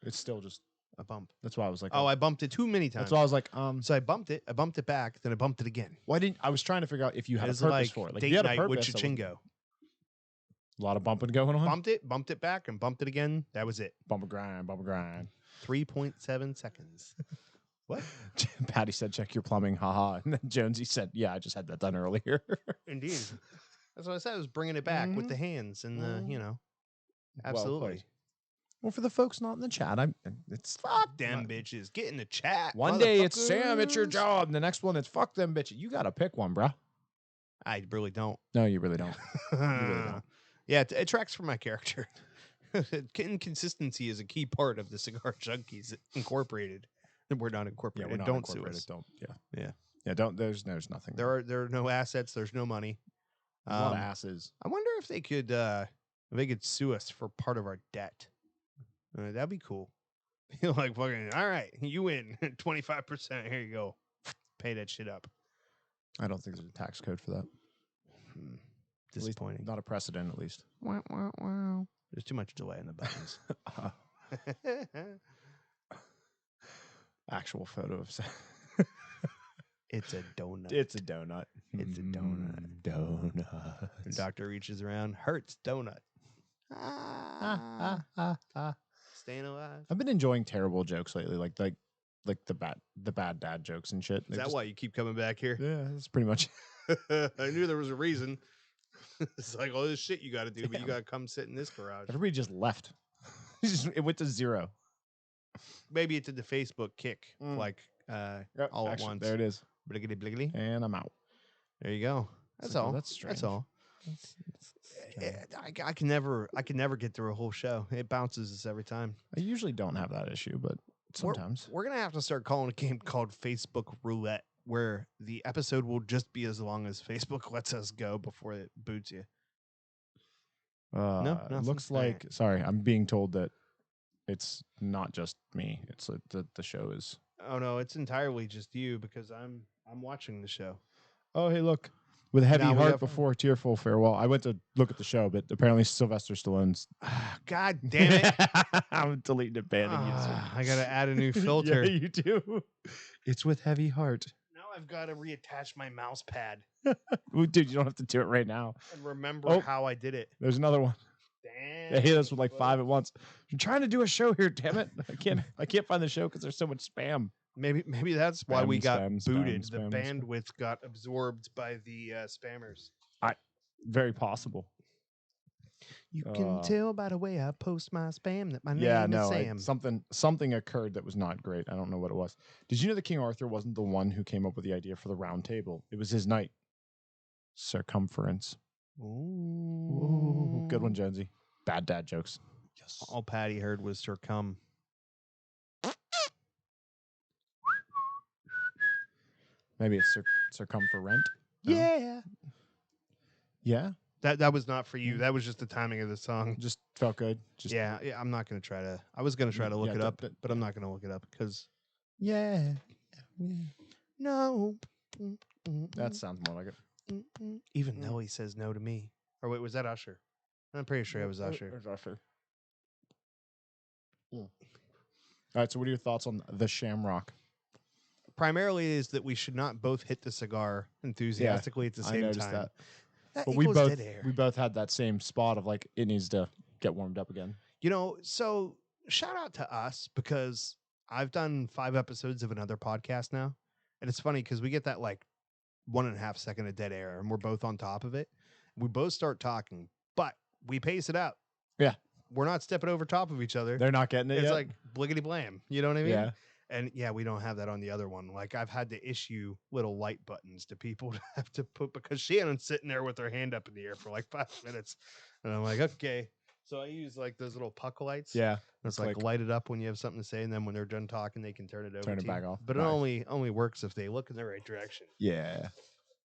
It's still just a bump. that's why I was like, Oh, I bumped it too many times. that's why I was like, So I bumped it back, then I bumped it again. why didn't I was trying to figure out if you had a It's purpose like for it. Like if date you had a night purpose, with I wouldn't- Chichingo. a lot of bumping going on. Bumped it back, and bumped it again. That was it. Bump a grind, bump a grind. 3.7 seconds. What? Patty said, check your plumbing, haha. And then Jonesy said, yeah, I just had that done earlier. Indeed. That's what I said. I was bringing it back with the hands and the, Well absolutely. played. Well, for the folks not in the chat, it's Fuck them bitches. Get in the chat. one day it's Sam, it's your motherfuckers. job. The next one it's fuck them bitches. You gotta pick one, bro. I really don't. No, you really don't. really don't. Yeah, it tracks for my character. Inconsistency is a key part of the Cigar Junkies Incorporated. We're not incorporated. we're not Don't incorporated. sue us. Don't. Yeah. Yeah. Don't. There's nothing. There are no assets. There's no money. a lot of asses. I wonder if they could sue us for part of our debt. That'd be cool. You're like, fucking, all right, you win 25%. Here you go. Pay that shit up. I don't think there's a tax code for that. At least Disappointing. not a precedent, at least. There's too much delay in the buttons. Actual photo of. It's a donut. It's a donut. It's a donut. Donut. The doctor reaches around. Hurts donut. Staying alive. I've been enjoying terrible jokes lately, like the bad dad jokes and shit. Is that why you keep coming back here? Yeah, that's pretty much. I knew there was a reason. It's like all this shit you got to do, but you Yeah. got to come sit in this garage. Everybody just left. It went to zero. Maybe it did the Facebook kick, Mm. like Yep, all actually, at once. There it is. Bliggity bliggity. And I'm out. There you go. That's like, all. that's That's strange. all. I can never get through a whole show. It bounces us every time. I usually don't have that issue, but sometimes. We're gonna have to start calling a game called Facebook Roulette, where the episode will just be as long as Facebook lets us go before it boots you. It nothing? looks All right. like. Sorry, I'm being told that it's not just me. It's the show is. Oh no, it's entirely just you because I'm watching the show. Oh, hey, look. With a heavy Now we heart have- before tearful farewell. I went to look at the show, but apparently Sylvester Stallone's. God damn it! I'm deleting it, banning I gotta add a new you. filter. Yeah, you do. It's with heavy heart. Now I've got to reattach my mouse pad Ooh, dude, you don't have to do it right now. and remember Oh. how I did it. There's another one. Damn. They hit us with like 5 at once. I'm trying to do a show here, damn it. I can't find the show because there's so much spam. Maybe that's why we Spam, got spam, booted. spam, The spam, spam. bandwidth got absorbed by the spammers. Very possible. You can Uh, tell by the way I post my spam that my name Yeah, is no, Sam. something occurred that was not great. I don't know what it was. Did you know that King Arthur wasn't the one who came up with the idea for the round table? It was his knight. Circumference. Ooh, good one, Jonesy. Bad dad jokes. Yes. All Patty heard was circum. Maybe it's circumferent. No? Yeah. Yeah. That was not for you. That was just the timing of the song. Just felt good. Just Yeah, I'm not gonna try to. I was gonna try to look Yeah, it up, don't- but I'm not gonna look it up because yeah. no. That sounds more like it. Even though he says no to me. Or wait, was that Usher? I'm pretty sure it was Usher. It was Usher. All right. So, what are your thoughts on the Shamrock? Primarily is that we should not both hit the cigar enthusiastically at the I same noticed time. that. That But we equals both dead air. we both had that same spot of like it needs to get warmed up again. You know, so shout out to us because I've done 5 episodes of another podcast now. And it's funny because we get that like 1.5 second of dead air and we're both on top of it. We both start talking, but we pace it out. Yeah. We're not stepping over top of each other. They're not getting it It's yet. like bliggity blam. You know what I mean? Yeah. And yeah, we don't have that on the other one. Like I've had to issue little light buttons to people to have to put because Shannon's sitting there with her hand up in the air for like 5 minutes. And I'm like, okay, So I use like those little puck lights. Yeah. It's like click. light it up when you have something to say, and then when they're done talking, they can turn it over. Turn to it you. back off. But Nice. it only works if they look in the right direction. Yeah.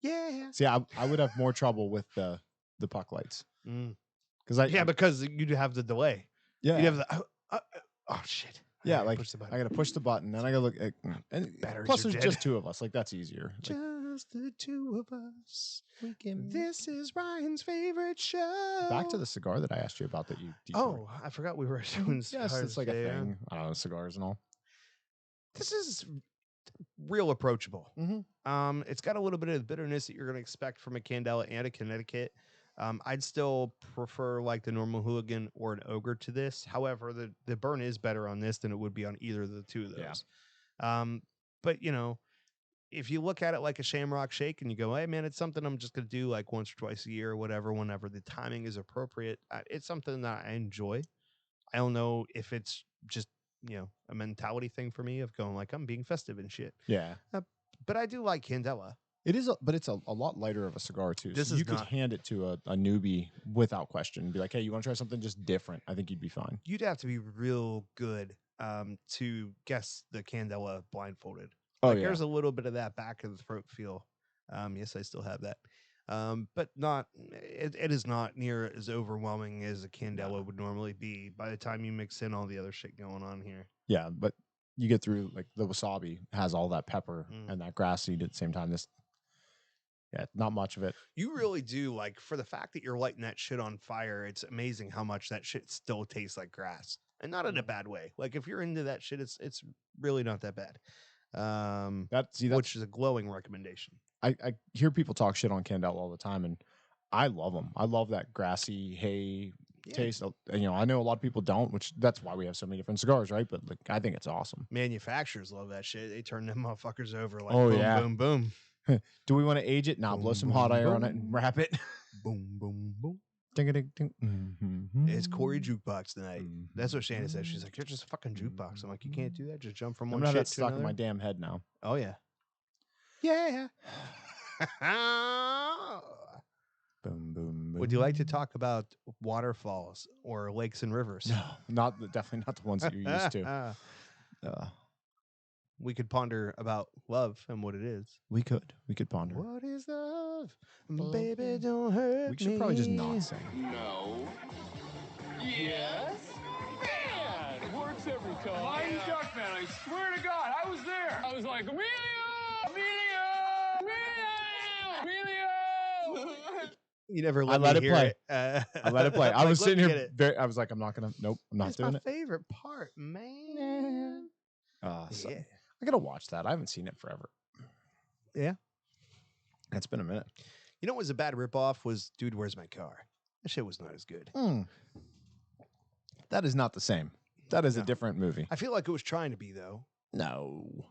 Yeah. See, I would have more trouble with the puck lights because Yeah, because you'd have the delay. yeah You'd have the oh shit. yeah I like push the button. I gotta push the button, then I gotta look at, and Batteries plus are there's dead. just two of us, like that's easier. Like, Just the two of us. This is Ryan's favorite show. back to the cigar that I asked you about that you Oh, I forgot we were doing yes, cigars it's like a today, thing. I don't know, cigars and all. This is real approachable. Mhm. It's got a little bit of the bitterness that you're going to expect from a Candela and a Connecticut. I'd still prefer like the normal Hooligan or an Ogre to this. However, the burn is better on this than it would be on either of the two of those. Yeah. But you know, if you look at it like a Shamrock Shake and you go, hey man, it's something I'm just going to do like once or twice a year or whatever, whenever the timing is appropriate, it's something that I enjoy. I don't know if it's just, you know, a mentality thing for me of going like, I'm being festive and shit. Yeah. But I do like Candela. It is, but it's a lot lighter of a cigar too. This So is you could not- hand it to a newbie without question and be like, hey, you want to try something just different? I think you'd be fine. You'd have to be real good to guess the Candela blindfolded. Oh, Like yeah. there's a little bit of that back of the throat feel. Yes, I still have that. But not it is not near as overwhelming as a Candela would normally be by the time you mix in all the other shit going on here. Yeah, but you get through, like, the wasabi has all that pepper and that grass seed at the same time. Yeah, not much of it. You really do, like, for the fact that you're lighting that shit on fire, it's amazing how much that shit still tastes like grass. And not in a bad way. Like if you're into that shit, it's really not that bad. That's Which is a glowing recommendation. I hear people talk shit on Candela all the time, and I love them. I love that grassy hay taste. You know, I know a lot of people don't, which that's why we have so many different cigars, right? But like, I think it's awesome. Manufacturers love that shit. They turn them motherfuckers over like Oh, boom, yeah. boom, boom. Do we want to age it? Now blow Boom, some boom, hot air on it boom. and wrap it. Boom, boom, boom. Ding-a-ding-ding. It's Corey Jukebox tonight. That's what Shannon said. Mm-hmm. She's like, you're just a fucking jukebox. I'm like, you can't do that. Just jump from I'm one gonna have shit that to stuck in another. my damn head now. Oh yeah. Yeah. Boom, boom, boom. Would you like to talk about waterfalls or lakes and rivers? No, definitely not the ones that you're used to. We could ponder about love and what it is. We could ponder. What is love? Baby, don't hurt We should probably just not me. sing. No. Yes. Man, works every time. Flying Duckman, I swear to God, I was there. I was like, Emilio! Emilio! Emilio! Emilio! You never I let let me it hear play. it. I let it play. I Like, was let sitting me here. get it. I was like, I'm not gonna. Nope, I'm not That's doing my it. favorite part, man. So Yeah. I gotta watch that. I haven't seen it forever. Yeah. It's been a minute. You know what was a bad ripoff was Dude, Where's My Car? That shit was not as good. That is not the same. That is a No. different movie. I feel like it was trying to be, though. No.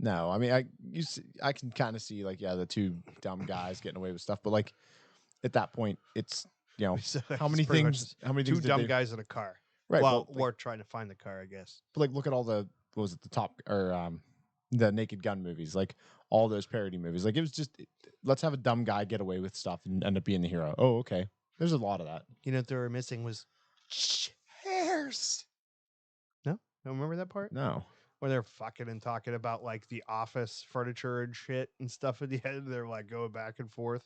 I mean, I can kind of see, like, yeah, the two dumb guys getting away with stuff, but like at that point, it's, you know, So how it's many pretty much things? How many Two things? did dumb they- guys in a car. Right. Well, Well, we're trying to find the car, I guess. but like, look at all the what was it, the top or the Naked Gun movies, like all those parody movies. Like, it was just let's have a dumb guy get away with stuff and end up being the hero. Oh, okay. There's a lot of that. You know what they were missing was chairs. No? Don't remember that part? No. Where they're fucking and talking about like the office furniture and shit and stuff at the end. They're like going back and forth.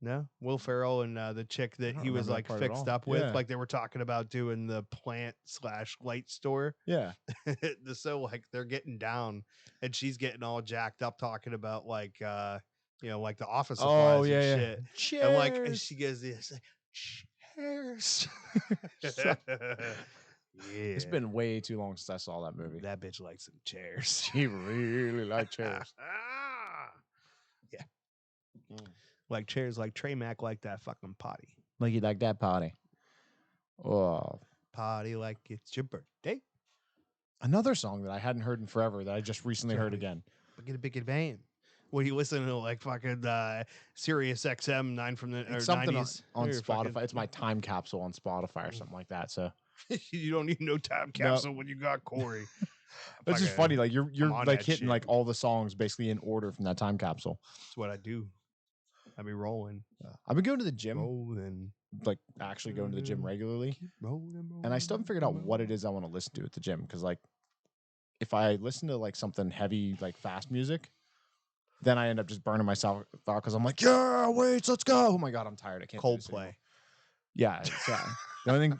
No? Will Ferrell and the chick that don't he was remember that like part at fixed all. up with. Yeah. Like they were talking about doing the plant/light store. Yeah. So like they're getting down and she's getting all jacked up talking about like you know, like the office supplies Oh, yeah, and yeah. shit. And like and Cheers. she goes this like, chairs. Shut- Yeah. It's been way too long since I saw that movie. that bitch likes some chairs. He really liked chairs. Yeah. Mm. Like chairs like Trey Mac like that fucking potty. Like you like that party. Oh, Potty like it's your birthday. another song that I hadn't heard in forever that I just recently heard Johnny. again. Get a big band. What are you listening to? Like fucking Sirius XM 9 from the It's something 90s? on Or Spotify. fucking- It's my time capsule on Spotify or something like that. So You don't need no time capsule when you got Corey. it's just Fucking- funny. Like you're on like that hitting shit. like all the songs basically in order from that time capsule. That's what I do. I be rolling. I've been going to the gym. Rolling. like actually going to the gym regularly. And I still haven't figured out what it is I want to listen to at the gym. Because like, if I listen to like something heavy, like fast music, then I end up just burning myself out because I'm like, yeah, wait, let's go. Oh my god, I'm tired. I can't. do this Coldplay. anymore. Yeah, it's, the only thing.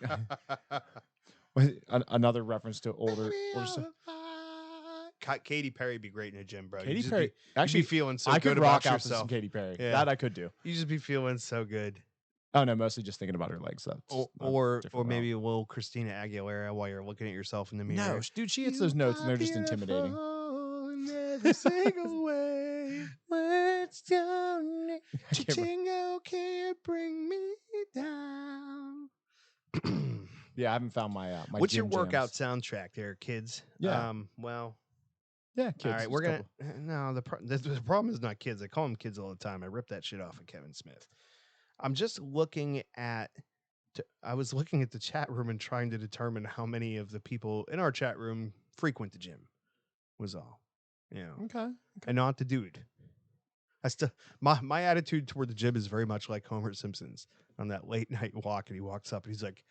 Another reference to older stuff. Katy Perry be great in a gym, bro. Katy You just Perry. be Actually, feeling so I good could rock about out to some yourself. Katy Perry. Yeah. That I could do. You just be feeling so good. Oh no, mostly just thinking about her legs. That's Or maybe a little Christina Aguilera while you're looking at yourself in the mirror. no, dude, she hits those notes and they're just intimidating. In every single way. What's your name? Chichingo can't bring me down. Yeah, I haven't found my my. What's your gym workout jams. soundtrack there, kids? Yeah. Well, Yeah, kids. all right, just we're gonna. couple. No, the problem is not kids. I call them kids all the time. I rip that shit off of Kevin Smith. I'm just looking at. I was looking at the chat room and trying to determine how many of the people in our chat room frequent the gym. Was all, you know, Okay. and not the dude. I still my attitude toward the gym is very much like Homer Simpson's on that late night walk, and he walks up and he's like,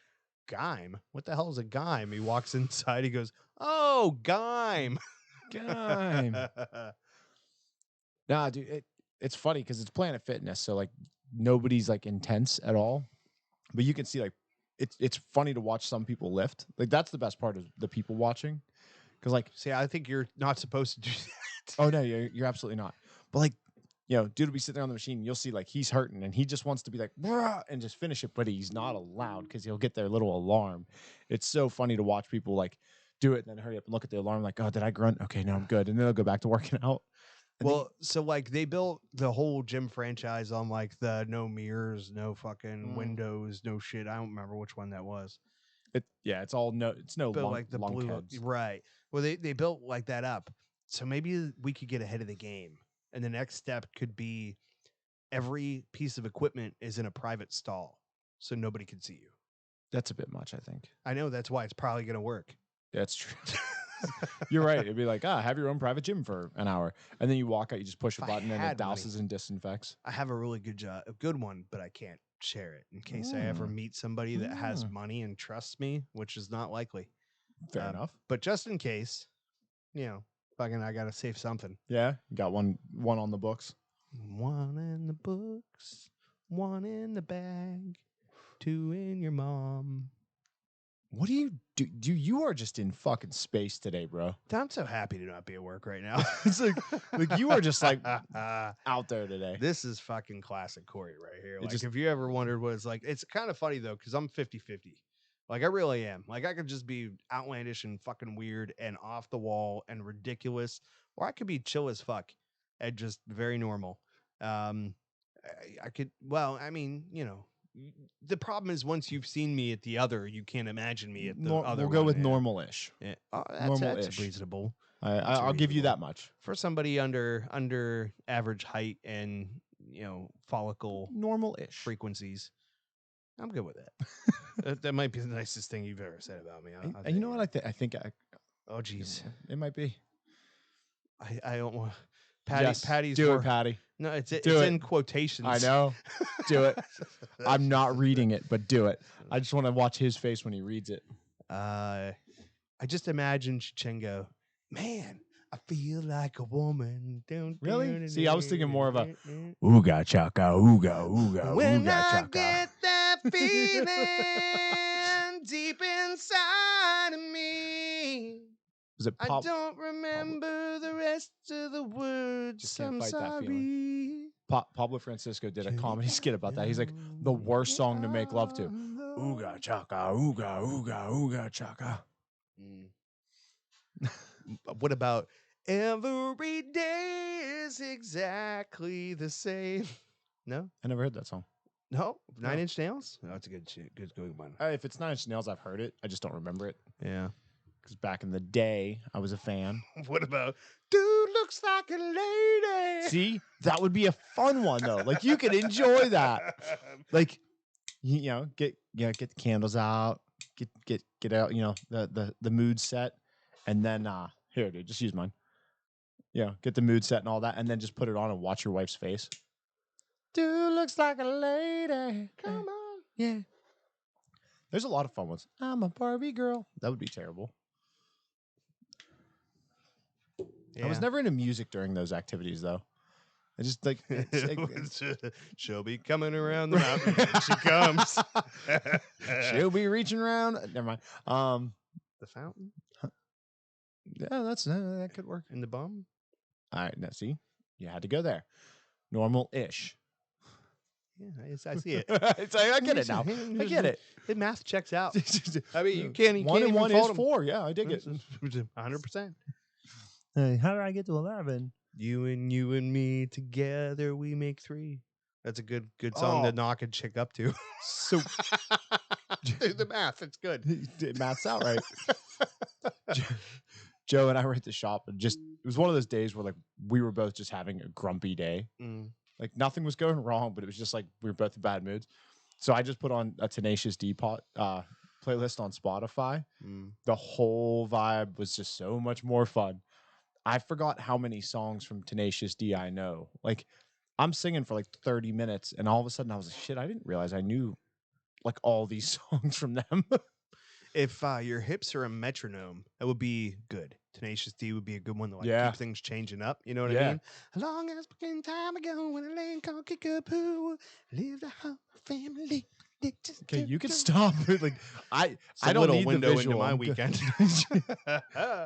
"Gime? What the hell is a gime?" He walks inside. He goes, "Oh, gime." Gime. Nah, dude, it's funny because it's Planet Fitness, so like nobody's like intense at all, but you can see like it's funny to watch some people lift. Like that's the best part of the people watching, because like See, I think you're not supposed to do that. oh no, you're absolutely not. But like, you know, dude will be sitting there on the machine, and you'll see like he's hurting, and he just wants to be like "Bruh," and just finish it, but he's not allowed because he'll get their little alarm. It's so funny to watch people like do it and then hurry up and look at the alarm like, oh, did I grunt? Okay, no, I'm good, and then they'll go back to working out. And Well, so like they built the whole gym franchise on like the no mirrors, no fucking windows, no shit. I don't remember which one that was. It's all it's no But lunk, like the lunk blue, heads. right? Well, they built like that up. So maybe we could get ahead of the game, and the next step could be every piece of equipment is in a private stall, so nobody can see you. That's a bit much, I think. I know that's why it's probably going to work. That's true. You're right. It'd be like, have your own private gym for an hour, and then you walk out, you just push a If I button, and it had money. douses and disinfects. I have a really a good one, but I can't share it in case I ever meet somebody that has money and trusts me, which is not likely. Fair enough. But just in case, you know, fucking, I gotta save something. Yeah, you got one on the books. One in the books, one in the bag, two in your mom. What do you do? You are just in fucking space today, bro. I'm so happy to not be at work right now. It's like you are just like out there today. This is fucking classic Corey right here. Like, just- if you ever wondered what it's like, it's kind of funny though, because I'm 50-50. Like, I really am. Like, I could just be outlandish and fucking weird and off the wall and ridiculous, or I could be chill as fuck and just very normal. I could, well, I mean, you know, the problem is once you've seen me at the other, you can't imagine me at the other. We'll go with one, yeah. normal-ish. Yeah. Oh, that's Normal-ish. reasonable. I'll give you reasonable. that much. For somebody under average height and, you know, follicle Normal-ish. frequencies, I'm good with that. That might be the nicest thing you've ever said about me. And you know what? I think Oh, geez. it might be. I don't want. Yes, Patty's do more, it, Patty. No, it's Do it. in quotations. I know. Do it. I'm not reading it, but do it. I just want to watch his face when he reads it. I just imagine Chichengo. Man, I feel like a woman. Really? See, I was thinking more of a ooga chaka, ooga, ooga, When ooga I chaka. get that feeling deep inside of me, Was it I pop? don't remember the rest of the words. Just can't I'm fight that sorry. Pablo Francisco did a comedy skit about that. He's like, the worst song to make love to. Ooga chaka, ooga, ooga, ooga chaka. What about every day is exactly the same? No, I never heard that song. no, 9 Inch Nails. Oh, that's a good one. If it's Nine Inch Nails, I've heard it. I just don't remember it. Yeah. Because back in the day, I was a fan. What about dude looks like a lady? See, that would be a fun one though. Like you could enjoy that. Like, you know, get the candles out, get out. You know, the mood set, and then here, dude, just use mine. Yeah, get the mood set and all that, and then just put it on and watch your wife's face. Dude looks like a lady. Come on. Yeah. There's a lot of fun ones. I'm a Barbie girl. That would be terrible. I was Yeah. never into music during those activities, though. I just like She'll be coming around the mountain. Here she comes. she'll be reaching around. Never mind. The fountain Yeah, that could work. in the bum. All right, now see, you had to go there. Normal-ish. Yeah, I see it. It's like, I get it now. I get it. The math checks out. I mean, you One can't and even one fault is 'em. 4. Yeah, I dig it. 100%. How do I get to 11? You and me together, we make 3. That's a good song Oh. to knock a chick up to. So Do the math. It's good. it maths out right. Joe and I were at the shop, and it was one of those days where like we were both just having a grumpy day. Mm. Like nothing was going wrong, but it was just like we were both in bad moods. So I just put on a Tenacious D playlist on Spotify. Mm. The whole vibe was just so much more fun. I forgot how many songs from Tenacious D I know. Like I'm singing for like 30 minutes, and all of a sudden I was like, shit, I didn't realize I knew like all these songs from them. If your hips are a metronome, that would be good. Tenacious D would be a good one to like Yeah. keep things changing up. You know what I Yeah. mean? A long as fucking time ago when a land called Kickapoo lived a whole family. Okay, you can stop. Like I I don't little need the window into visual. my I'm good. weekend.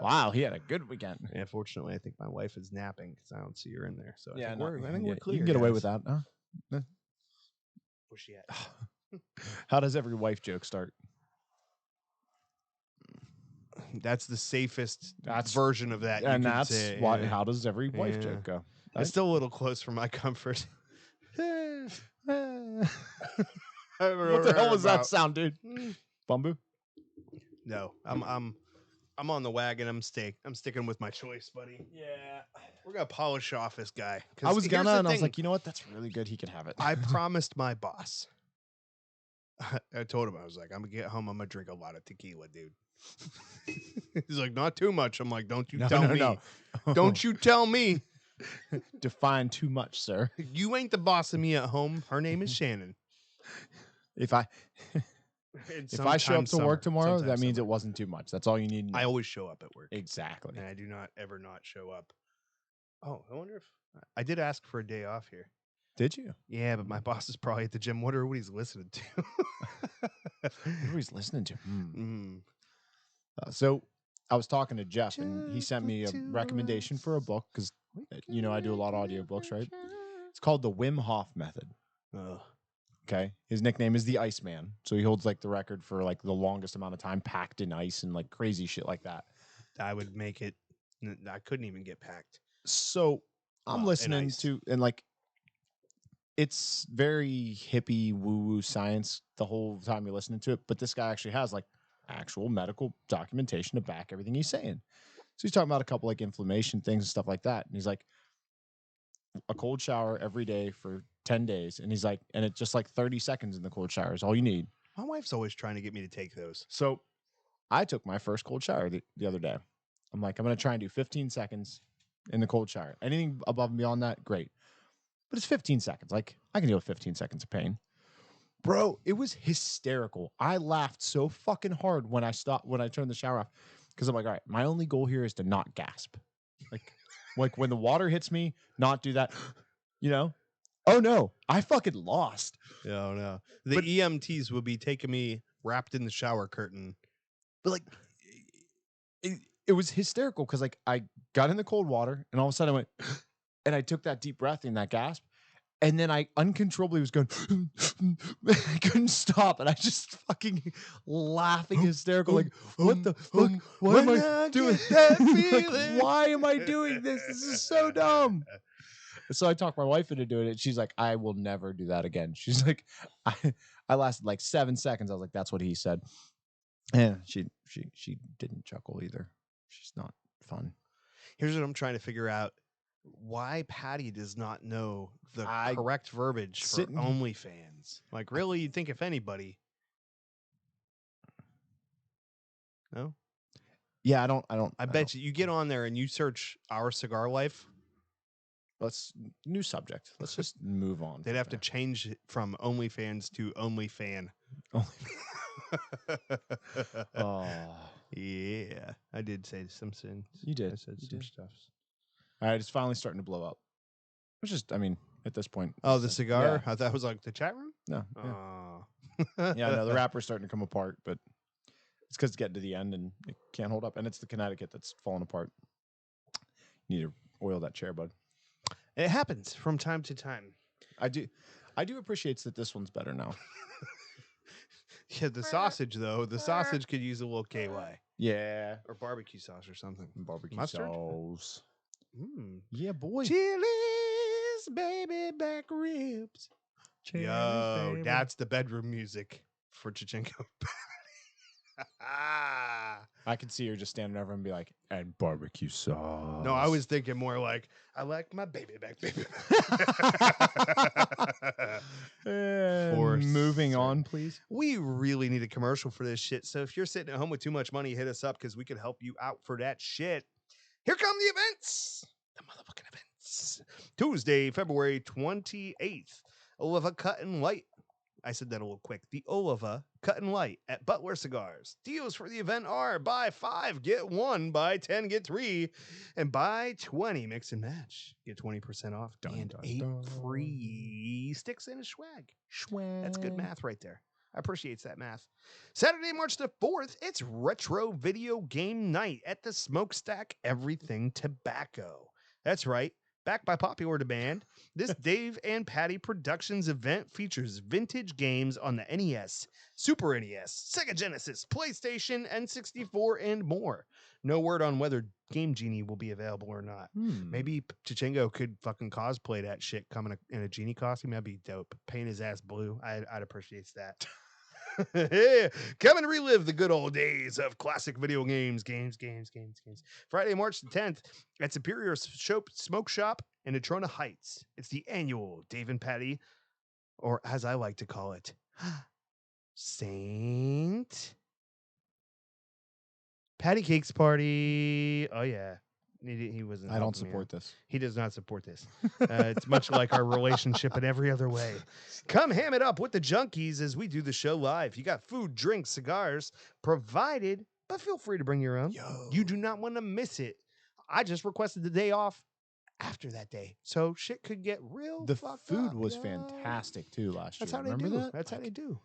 Wow, he had a good weekend. Yeah, fortunately, I think my wife is napping because I don't see her in there. So I think no, we're yeah, clear. you can get away guys. with that. Huh? Where's she at? How does every wife joke start? That's the safest That's- version of that. And you could that's say, why. yeah. How does every wife Yeah. joke go? It's still a little close for my comfort. What the hell was that sound, dude? Mm. Bumbu? No, I'm on the wagon. I'm sticking with my choice, buddy. Yeah. We're gonna polish off this guy. I was here's gonna, the and I was thing. like, you know what? That's really good. He can have it. I promised my boss. I told him I was like, I'm gonna get home. I'm gonna drink a lot of tequila, dude. He's like, not too much. I'm like, don't you tell me. Don't you tell me. define too much, sir. You ain't the boss of me at home. Her name is Shannon. If I show up to work tomorrow, that means it wasn't too much. That's all you need to know. I always show up at work. Exactly. And I do not ever not show up. Oh, I wonder if I did ask for a day off here. Did you? Yeah, but my boss is probably at the gym. Wonder what he's listening to. Who he's listening to? Mm. So I was talking to Jeff, and he sent me a recommendation for a book because you know I do a lot of audiobooks, right? It's called The Wim Hof Method. Ugh. Okay, his nickname is the Iceman, so he holds like the record for like the longest amount of time packed in ice and like crazy shit like that. I would make it. I couldn't even get packed. So I'm Well, in listening ice. to, and like it's very hippie woo woo science the whole time you're listening to it, but this guy actually has like actual medical documentation to back everything he's saying. So he's talking about a couple like inflammation things and stuff like that, and he's like a cold shower every day for 10 days, and he's like, and it's just like 30 seconds in the cold shower is all you need. My wife's always trying to get me to take those. So I took my first cold shower the other day. I'm like, I'm going to try and do 15 seconds in the cold shower. Anything above and beyond that, great. But it's 15 seconds. Like, I can deal with 15 seconds of pain. Bro, it was hysterical. I laughed so fucking hard when I turned the shower off. Because I'm like, all right, my only goal here is to not gasp. Like when the water hits me, not do that, you know? Oh no, I fucking lost. Oh no, the EMTs will be taking me wrapped in the shower curtain. But like, it was hysterical because like I got in the cold water and all of a sudden I went, and I took that deep breath in that gasp, and then I uncontrollably was going, I couldn't stop, and I just fucking laughing hysterical, like what the fuck? What am I doing? Like, why am I doing this? This is so dumb. So I talked my wife into doing it. She's like, I will never do that again. She's like, I lasted like 7 seconds. I was like, that's what he said. Yeah, she didn't chuckle either. She's not fun. Here's what I'm trying to figure out: why Patty does not know the correct verbiage for OnlyFans. Like, really, you'd think if anybody. No. Yeah, I don't. I bet you get on there and you search Our Cigar Life. let's new subject. Let's just move on. They'd from have to there. change it from OnlyFans to OnlyFan. Oh, Yeah, I did say some sins. you did. I said You some did. stuff. All right, it's finally starting to blow up. It's just, I mean, at this point. Oh, it's the like- cigar? I thought it was like the chat room. Yeah, no, yeah. Oh. Yeah, no, the wrapper's starting to come apart, but it's because it's getting to the end and it can't hold up. And it's the Connecticut that's falling apart. You need to oil that chair, bud. It happens from time to time. I do appreciate that this one's better now. Yeah, the sausage though. The sausage could use a little KY Yeah. or barbecue sauce or something. Barbecue Mustard? sauce. Mm. Yeah, boy. Chili's baby back ribs. Yo, that's the bedroom music for Chichenko. I could see her just standing over and be like, and barbecue sauce. No, I was thinking more like, I like my baby back, baby. For moving certain. on, please. We really need a commercial for this shit. So if you're sitting at home with too much money, hit us up because we could help you out for that shit. Here come the events. The motherfucking events. Tuesday, February 28th. Oliva Cut and Light. I said that a little quick. The Oliva Cut and Light at Butler Cigars. Deals for the event are buy 5, get 1, buy 10, get 3, and buy 20. Mix and match. Get 20% off and 8 free sticks and a swag. That's good math right there. I appreciate that math. Saturday, March the 4th, it's Retro Video Game Night at the Smokestack Everything Tobacco. That's right. Backed by popular demand, this Dave and Patty Productions event features vintage games on the NES, Super NES, Sega Genesis, PlayStation, N64, and more. No word on whether Game Genie will be available or not. Maybe Chichengo could fucking cosplay that shit coming in a genie costume. That'd be dope. Paint his ass blue. I'd appreciate that. Yeah. Come and relive the good old days of classic video games. Friday, March the 10th at Superior Smoke Shop in Natrona Heights. It's the annual Dave and Patty, or as I like to call it, Saint Patty Cakes Party. Oh, yeah. He wasn't. I don't helping me support out. this. He does not support this. It's much like our relationship in every other way. Come ham it up with the junkies as we do the show live. You got food, drinks, cigars provided, but feel free to bring your own. You do not want to miss it. I just requested the day off after that day, so shit could get real. The fucked food up, was yo. fantastic too last That's year. how they Remember do. that? That's how Like, they do.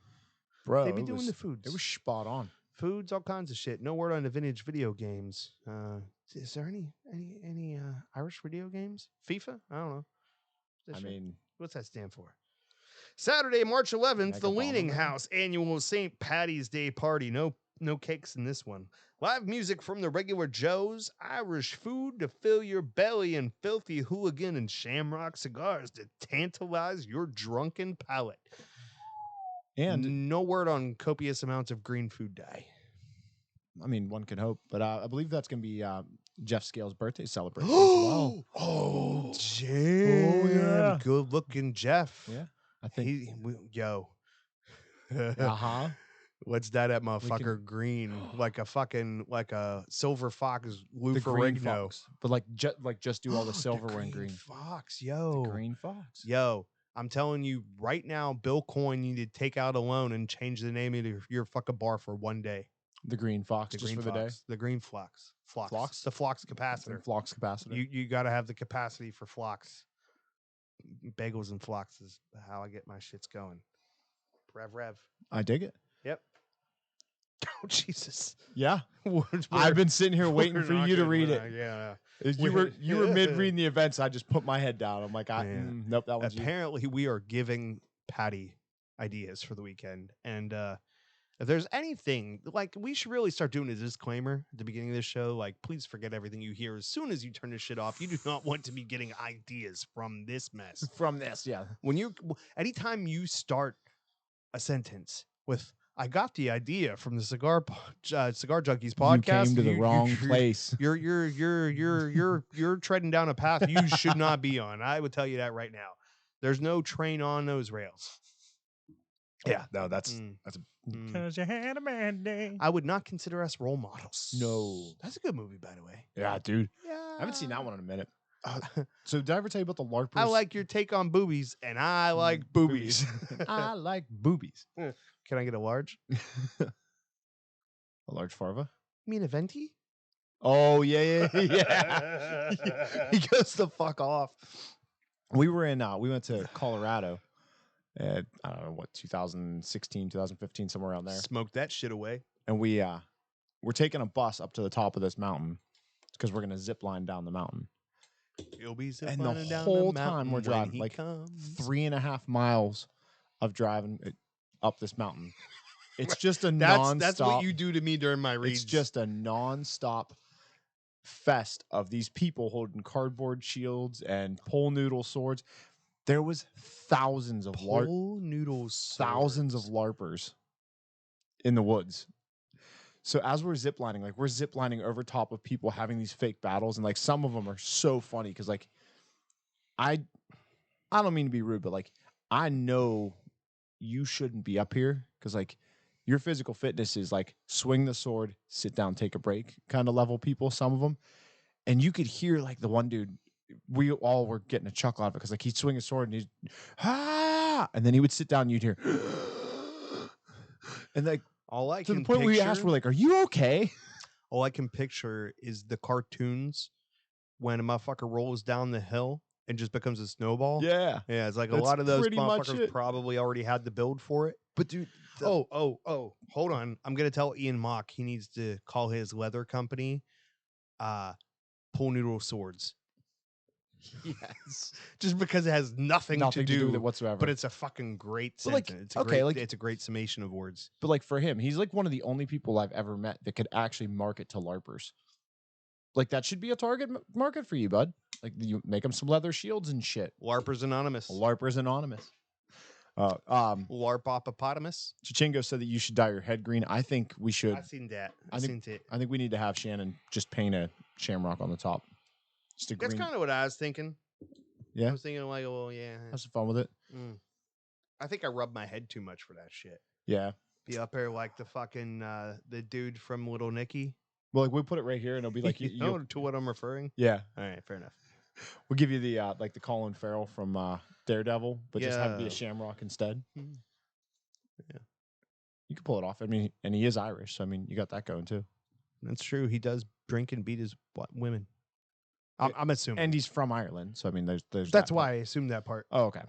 bro. They be it doing was- the foods. It was spot on. Foods, all kinds of shit. No word on the vintage video games. Is there any Irish video games? FIFA? I don't know. I mean, What's that stand for? Saturday, March 11th, Mega the Leaning Bomberman? House annual St. Patty's Day party. No cakes in this one. Live music from the regular Joes, Irish food to fill your belly, and filthy hooligan and shamrock cigars to tantalize your drunken palate. and No word on copious amounts of green food dye. I mean, one can hope, but I believe that's going to be Jeff Scales' birthday celebration as well. Oh, damn. yeah. Good looking Jeff. Yeah, I think. Yo. Uh-huh. What's that at motherfucker green? Like a silver fox Lou The green Ferrigno. fox, but just do all the silver green and green. fox, yo. The green fox. Yo, I'm telling you right now, Bill Coyne, you need to take out a loan and change the name of your fucking bar for one day. The green fox, The just green for the day. fox. The green flux. Flox? The flux capacitor. Flox capacitor. You got to have the capacity for flux. Bagels and flux is how I get my shits going. Rev. I dig it. Yep. Oh, Jesus. Yeah, We're- I've been sitting here we're waiting for not you to gonna- read it. Yeah. You were mid reading the events. I just put my head down. I'm like, Yeah. nope, that one's you. Apparently, we are giving Patty ideas for the weekend. And if there's anything, like, we should really start doing a disclaimer at the beginning of this show. Like, please forget everything you hear as soon as you turn this shit off. You do not want to be getting ideas from this mess. From this, yeah. Anytime you start a sentence with, I got the idea from the Cigar Junkies podcast. You came to the wrong place. You're treading down a path you should not be on. I would tell you that right now. There's no train on those rails. Yeah. No, that's Mm. that's a Mm. because you had a bad day. I would not consider us role models. No. That's a good movie, by the way. Yeah, dude. Yeah. I haven't seen that one in a minute. So did I ever tell you about the LARPers? I like your take on boobies, and I like boobies. I like boobies. Can I get a large? A large farva? You mean a venti? Oh yeah. He goes the fuck off. We went to Colorado at I don't know what 2016, 2015, somewhere around there. Smoke that shit away. And we're taking a bus up to the top of this mountain because we're gonna zip line down the mountain. You'll be And the ziplining down whole the time we're mountain when driving, he like comes. 3.5 miles of driving up this mountain. It's just a That's nonstop. that's what you do to me during my reads. It's just a nonstop fest of these people holding cardboard shields and pole noodle swords. There was thousands of pole noodles, thousands of LARPers in the woods. So as we're ziplining, like we're ziplining over top of people having these fake battles, and like some of them are so funny because like I don't mean to be rude, but like I know you shouldn't be up here because like your physical fitness is like swing the sword, sit down, take a break kind of level people, some of them. And you could hear like the one dude, we all were getting a chuckle out of it because like he'd swing a sword and he'd and then he would sit down and you'd hear and like all I to can the point where we asked, we're like, are you okay? All I can picture is the cartoons when a motherfucker rolls down the hill and just becomes a snowball. Yeah. Yeah, it's like a That's lot of those pretty much motherfuckers it. probably already had the build for it. But dude, Hold on. I'm gonna tell Ian Mock he needs to call his leather company Pole Noodle Swords. yes. Just because it has nothing to do with it whatsoever. but it's a fucking great But, like, sentence. It's a okay, great, like- it's a great summation of words. But like for him, he's like one of the only people I've ever met that could actually market to LARPers. Like that should be a target market for you, bud. Like you make them some leather shields and shit. LARPers Anonymous. LARPers Anonymous. LARPopotamus. Chichingo said that you should dye your head green. I think we should. I've seen that. I I've think- seen it. I think we need to have Shannon just paint a shamrock on the top. Just a That's green. kind of what I was thinking. Yeah. I was thinking like, well, yeah. Have some fun with it. I think I rubbed my head too much for that shit. Yeah. Be up there like the fucking the dude from Little Nicky. Well, like we put it right here, and it'll be like You know to what I'm referring? Yeah. All right, fair enough. We'll give you the like the Colin Farrell from Daredevil, but just have it be a Yeah. shamrock instead. Yeah. You can pull it off. I mean, and he is Irish, so I mean, you got that going too. That's true. He does drink and beat his women. I'm assuming. And he's from Ireland, so I mean, there's that's that why part. I assumed that part. Oh, okay.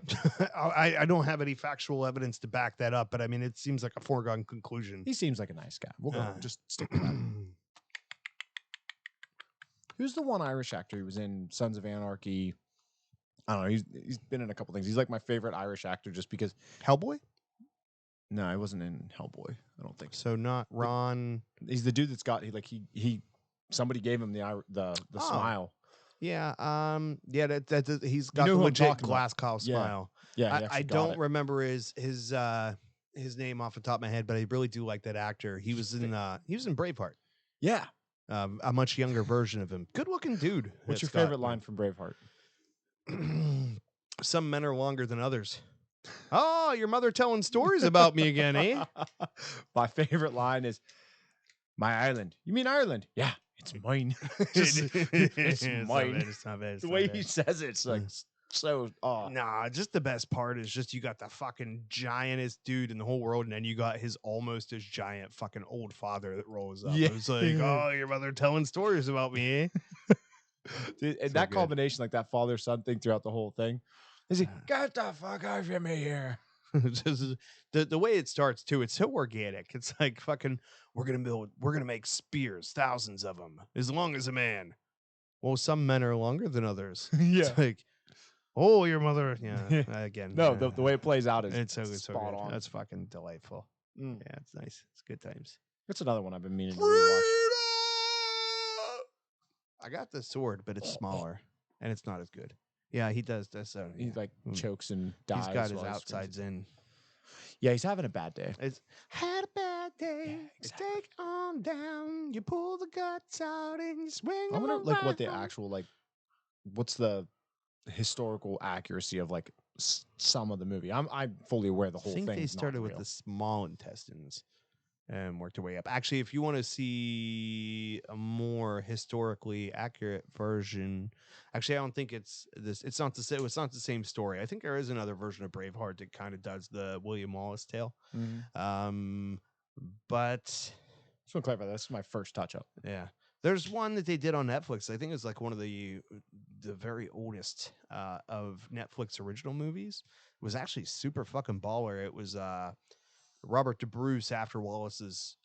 I don't have any factual evidence to back that up, but I mean, it seems like a foregone conclusion. He seems like a nice guy. We'll go Uh, just stick with that. Who's the one Irish actor who was in Sons of Anarchy? I don't know. He's been in a couple things. He's like my favorite Irish actor just because. Hellboy? No, he wasn't in Hellboy. I don't think so. So not Ron. He's the dude that's got he somebody gave him the Oh. smile. Yeah. Yeah. That he's got know the who I'm legit talking about. Glasgow Yeah. smile. Yeah, he I actually got don't it. remember his name off the top of my head, but I really do like that actor. He was in Braveheart. Yeah. A much younger version of him. Good looking dude. What's your Scott. favorite line from Braveheart? Some men are longer than others. Oh, your mother telling stories about me again, eh? My favorite line is, "My island." You mean Ireland? Yeah, it's mine. It's mine. It's not bad. It's The not way bad. he says it's like so. Oh, Nah, just the best part is just you got the fucking giantest dude in the whole world, and then you got his almost as giant fucking old father that rolls up. Yeah. It's like, oh, your mother telling stories about me, eh? dude, and So that good. combination, like that father son thing throughout the whole thing. Is he get the fuck out from me here? Just the way it starts too, it's so organic. It's like fucking we're gonna make spears, thousands of them, as long as a man. Well, some men are longer than others. Yeah. It's like, oh, your mother. Yeah. Again. No, the way it plays out is it's so good, so spot good. on. That's fucking delightful. Mm. Yeah, it's nice. It's good times. That's another one I've been meaning to rewatch. I got the sword, but it's smaller and it's not as good. Yeah, he does this. He like Mm. chokes and dies. He's got his while he swings. outsides in. Yeah, he's having a bad day. It's had a bad day. exactly. Take on down. You pull the guts out and you swing. I wonder on like what the around. actual like what's the historical accuracy of like some of the movie. I'm fully aware the I whole think thing. they is not started with real. the small intestines. and worked their way up. Actually, if you want to see a more historically accurate version, actually, I don't think it's this. It's not the same story. I think there is another version of Braveheart that kind of does the William Wallace tale. But Just want to clarify, that's my first touch up. yeah, there's one that they did on Netflix. I think it's like one of the very oldest of Netflix original movies. It was actually super fucking baller. It was Robert De Bruce after Wallace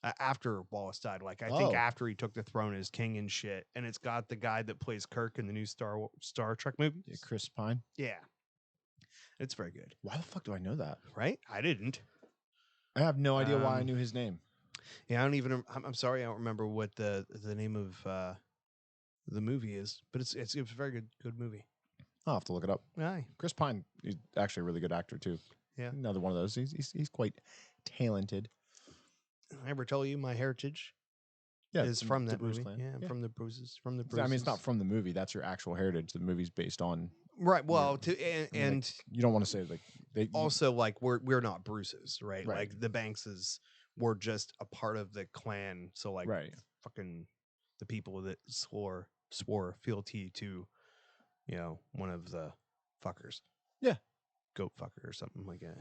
died. Like I think after he took the throne as king and shit. And it's got the guy that plays Kirk in the new Star Trek movie. Yeah, Chris Pine. Yeah, it's very good. Why the fuck do I know that? Right? I didn't. I have no idea why I knew his name. Yeah, I don't even. I'm sorry, I don't remember what the name of the movie is, but it's a very good movie. I'll have to look it up. Aye. Chris Pine, he's actually a really good actor too. Yeah. Another one of those. He's quite talented. I ever tell you my heritage? Yeah, is from the that Bruce movie. clan. Yeah, Yeah. from the Bruises. From the I Bruises. mean, it's not from the movie. That's your actual heritage. The movie's based on. Right. Well, I mean, like, you don't want to say like they also like we're not Bruces, right? Right. Like the Bankses were just a part of the clan. So like right. fucking the people that swore fealty to, one of the fuckers. Yeah. Goat fucker or something like that.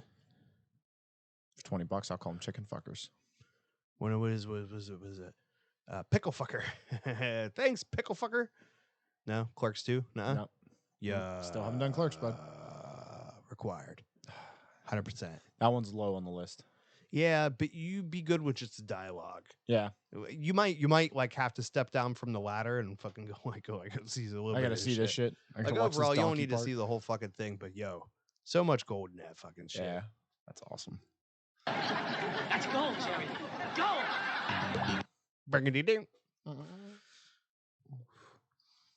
For $20, I'll call them chicken fuckers. When it was it pickle fucker. Thanks, pickle fucker. No, Clerks 2? No. No. Yeah. Still haven't done Clerks, bud. Required. 100%. That one's low on the list. Yeah, but you be good with just the dialogue. Yeah. You might like have to step down from the ladder and fucking go like, I gotta see a little. I gotta see this shit. I Like gotta watch this overall, you don't donkey need to part. see the whole fucking thing, but so much gold in that fucking shit. Yeah, that's awesome. That's gold, Jerry. Gold! Bring-a-dee-ding.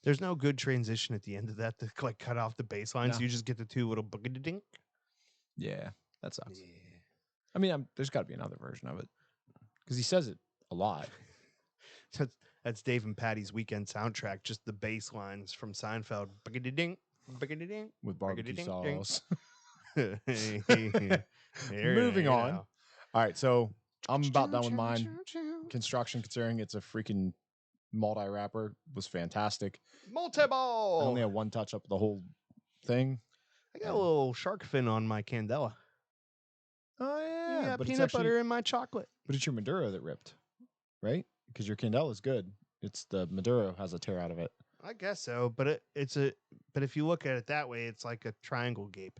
There's no good transition at the end of that to like cut off the bass line, so you just get the two little bugga-ding. Yeah, that sucks. Yeah. I mean, there's got to be another version of it because he says it a lot. That's Dave and Patty's weekend soundtrack. Just the bass lines from Seinfeld. Bugga-dee-ding, bugga-dee-ding, With barbecue bugga-dee-ding-ding. sauce. There, Moving you on. know. All right, so I'm about done with mine. Construction, considering it's a freaking multi-wrapper, was fantastic. Multi-ball. I only had one touch up of the whole thing. I got a little shark fin on my Candela. Oh Yeah, but peanut it's actually, butter in my chocolate. but it's your Maduro that ripped, right? Because your Candela is good. It's the Maduro has a tear out of it. I guess so, but but if you look at it that way, it's like a triangle gape.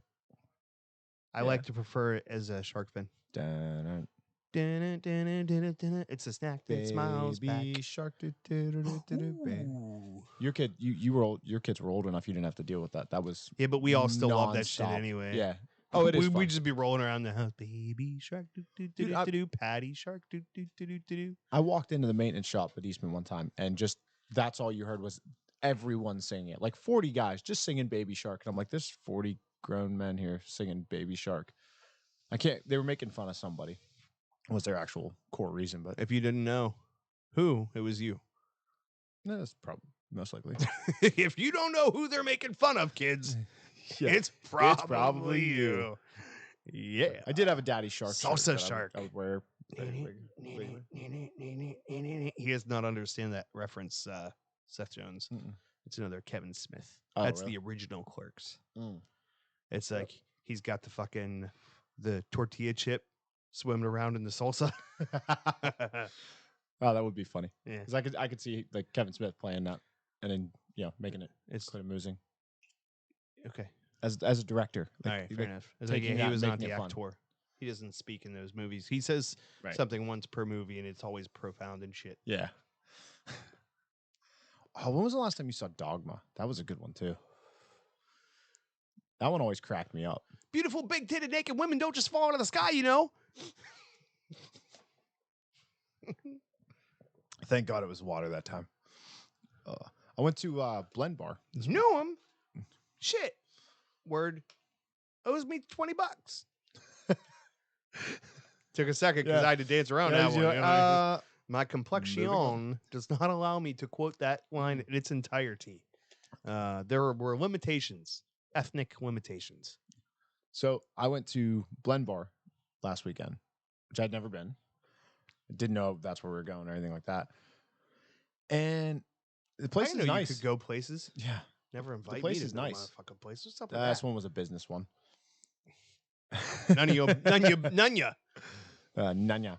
I Yeah. like to prefer it as a shark fin. Dun-dun. It's a snack that smiles back. Baby shark. Baby. Ooh. Your kid, you were old. Your kids were old enough. You didn't have to deal with that. That was Yeah, but we all still love that shit nonstop. anyway. Yeah. Oh, it is. We fun. just be rolling around the house. Baby shark, do do do Dude, do I- do do. Patty shark, do do do do do do. I walked into the maintenance shop at Eastman one time, and just that's all you heard was everyone singing it. Like 40 guys just singing Baby Shark, and I'm like, there's 40 grown men here singing Baby Shark. I can't. They were making fun of somebody. Was their actual core reason, but If you didn't know who, it was you. that's probably most likely. If you don't know who they're making fun of, kids, Yeah. it's probably you. Yeah. I did have a Daddy Shark. Salsa shirt that shark. I would wear. He does not understand that reference, Seth Jones. Mm-mm. It's another Kevin Smith. Oh, That's really? the original Clerks. Mm. It's like he's got the tortilla chip swimming around in the salsa. Oh, that would be funny. Yeah. Because I could see like Kevin Smith playing that, and then making it It's quite amusing okay. as a director. All Like, right, like, fair enough. It's like, taking yeah, that he was and not making the it fun. actor. He doesn't speak in those movies. He says Right. something once per movie, and it's always profound and shit. Yeah. Oh, when was the last time you saw Dogma? That was a good one too. That one always cracked me up. Beautiful, big-titted, naked women don't just fall out of the sky, you know. Thank God it was water that time. I went to Blend Bar. You know him. Shit. Word. Owes me $20. Took a second because Yeah. I had to dance around Yeah, that did one. you you like, know? My moving complexion does not allow me to quote that line in its entirety. There were limitations, ethnic limitations. So I went to Blend Bar last weekend, which I'd never been. Didn't know that's where we were going or anything like that. And the place I is didn't know nice. you could go places. Yeah, Never invite place me to is go to nice. my fucking place. What's up with last that? one was a business one. None of you, none ya. Nanya.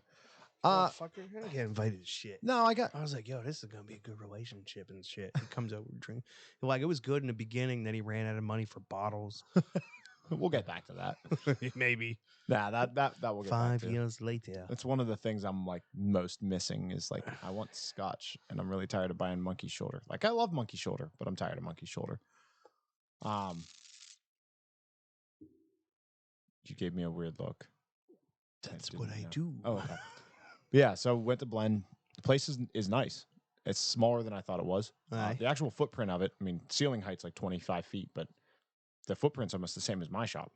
Motherfucker, I don't get invited to shit. No, I got. I was like, yo, this is gonna be a good relationship and shit. He comes over to drink. Like, it was good in the beginning. Then he ran out of money for bottles. We'll get back to that. Maybe Nah, that we'll get 5 back to. years later. That's one of the things I'm like most missing is like I want scotch and I'm really tired of buying Monkey Shoulder. Like I love Monkey Shoulder, but I'm tired of Monkey Shoulder. You gave me a weird look. That's didn't what I know. do. Oh, okay. But yeah, so went to Blend. The place is nice. It's smaller than I thought it was. Aye. The actual footprint of it, I mean, ceiling height's like 25 feet, but the footprint's almost the same as my shop.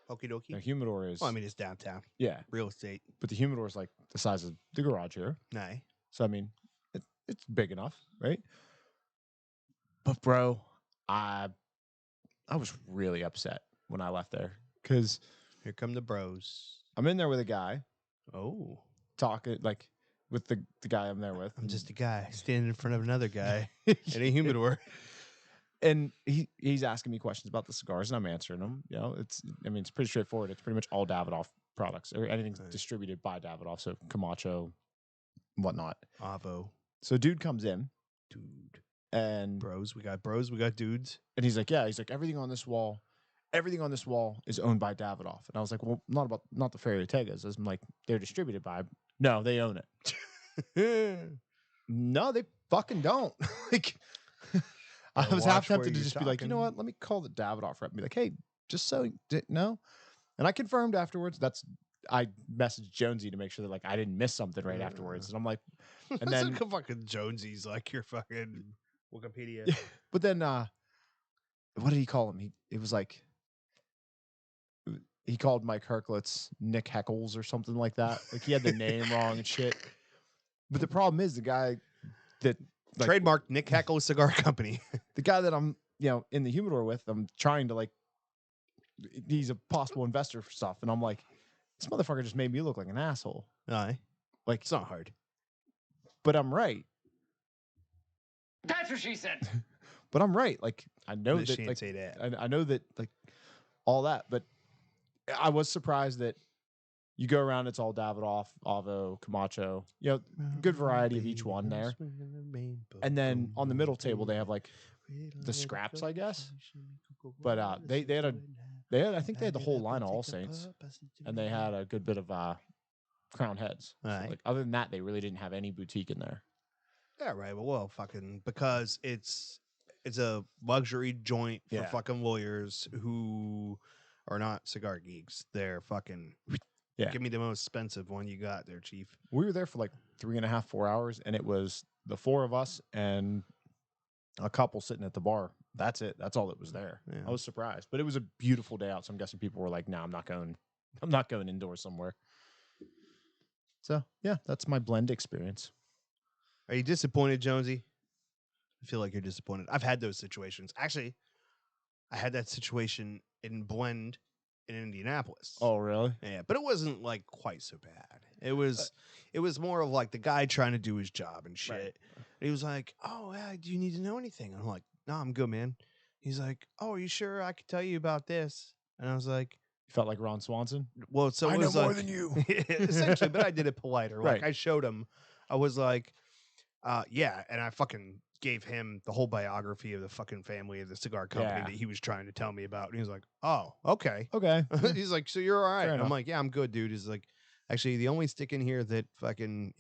Okie dokie. The humidor is, Well, I mean, it's downtown. yeah, Real estate. but the humidor is like the size of the garage here. Nah. So I mean, it's big enough, right? But bro, I was really upset when I left there because Here come the bros. I'm in there with a guy Oh, talking like with the guy I'm there with. I'm just a guy standing in front of another guy in a humidor. And he's asking me questions about the cigars, and I'm answering them. You know, it's pretty straightforward. It's pretty much all Davidoff products or anything Right. distributed by Davidoff, so Camacho, whatnot. Avo. So dude comes in Dude. and Bros. We got bros. We got dudes. he's like, yeah, he's like everything on this wall is owned by Davidoff. And I was like, well, not the Ferry Ortegas. I'm like, they're distributed by. No, they own it. No, they fucking don't. Like. I Gotta was half watch where tempted to you're just be like, you know talking. what? Let me call the Davidoff rep and be like, hey, just so no. And I confirmed afterwards. I messaged Jonesy to make sure that like I didn't miss something right afterwards. And I'm like, and That's then, like fucking Jonesy's like your fucking Wikipedia. but then, what did he call him? It was like, he called Mike Herklitz Nick Heckles or something like that. Like he had the name wrong and shit. But the problem is the guy that like, Trademark Nick Heckle Cigar Company. the guy that I'm, in the humidor with, I'm trying to like, he's a possible investor for stuff. And I'm like, this motherfucker just made me look like an asshole. Aye. Like, It's not hard. but I'm right. That's what she said. But I'm right. Like, I know She that, didn't like, say that. I know that, like, all that. But I was surprised that you go around, it's all Davidoff, Avo, Camacho, good variety of each one there. And then on the middle table, they have like the scraps, I guess. But I think they had the whole line of All Saints, and they had a good bit of Crown Heads. So, Aye. like other than that, they really didn't have any boutique in there. Yeah, right. Well, fucking because it's a luxury joint for Yeah. fucking lawyers who are not cigar geeks. They're fucking Yeah. Give me the most expensive one you got there, Chief. We were there for like 3.5, 4 hours, and it was the four of us and a couple sitting at the bar. That's it. That's all that was there. Yeah. I was surprised, but it was a beautiful day out. So I'm guessing people were like, "No, I'm not going indoors somewhere." So yeah, that's my blend experience. Are you disappointed, Jonesy? I feel like you're disappointed. I've had those situations. Actually, I had that situation in Blend in Indianapolis. Oh, really? Yeah, but it wasn't like quite so bad. It was more of like the guy trying to do his job and shit. Right. And he was like, "Oh, yeah, do you need to know anything?" I'm like, "No, I'm good, man." He's like, "Oh, are you sure I could tell you about this?" And I was like, You felt like Ron Swanson? "Well, so I it know was more like- than you. essentially, but I did it politer. Like Right. I showed him. I was like, yeah, and I fucking gave him the whole biography of the fucking family of the cigar company Yeah. that he was trying to tell me about. And he was like, "Oh, okay." Okay. He's like, "So you're all right?" Fair I'm enough. like, "Yeah, I'm good, dude." He's like, "Actually, the only stick in here that fucking,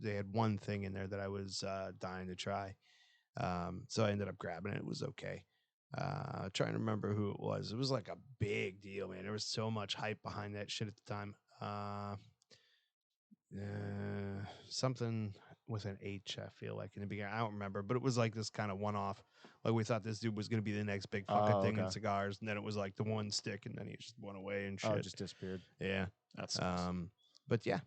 they had one thing in there that I was dying to try." So I ended up grabbing it. It was okay. Trying to remember who it was. It was like a big deal, man. There was so much hype behind that shit at the time. Something with an H, I feel like in the beginning. I don't remember, but it was like this kind of one-off. Like we thought this dude was gonna be the next big fucking thing in okay. cigars, and then it was like the one stick, and then he just went away and shit. Oh, it just disappeared. Yeah. That's But yeah.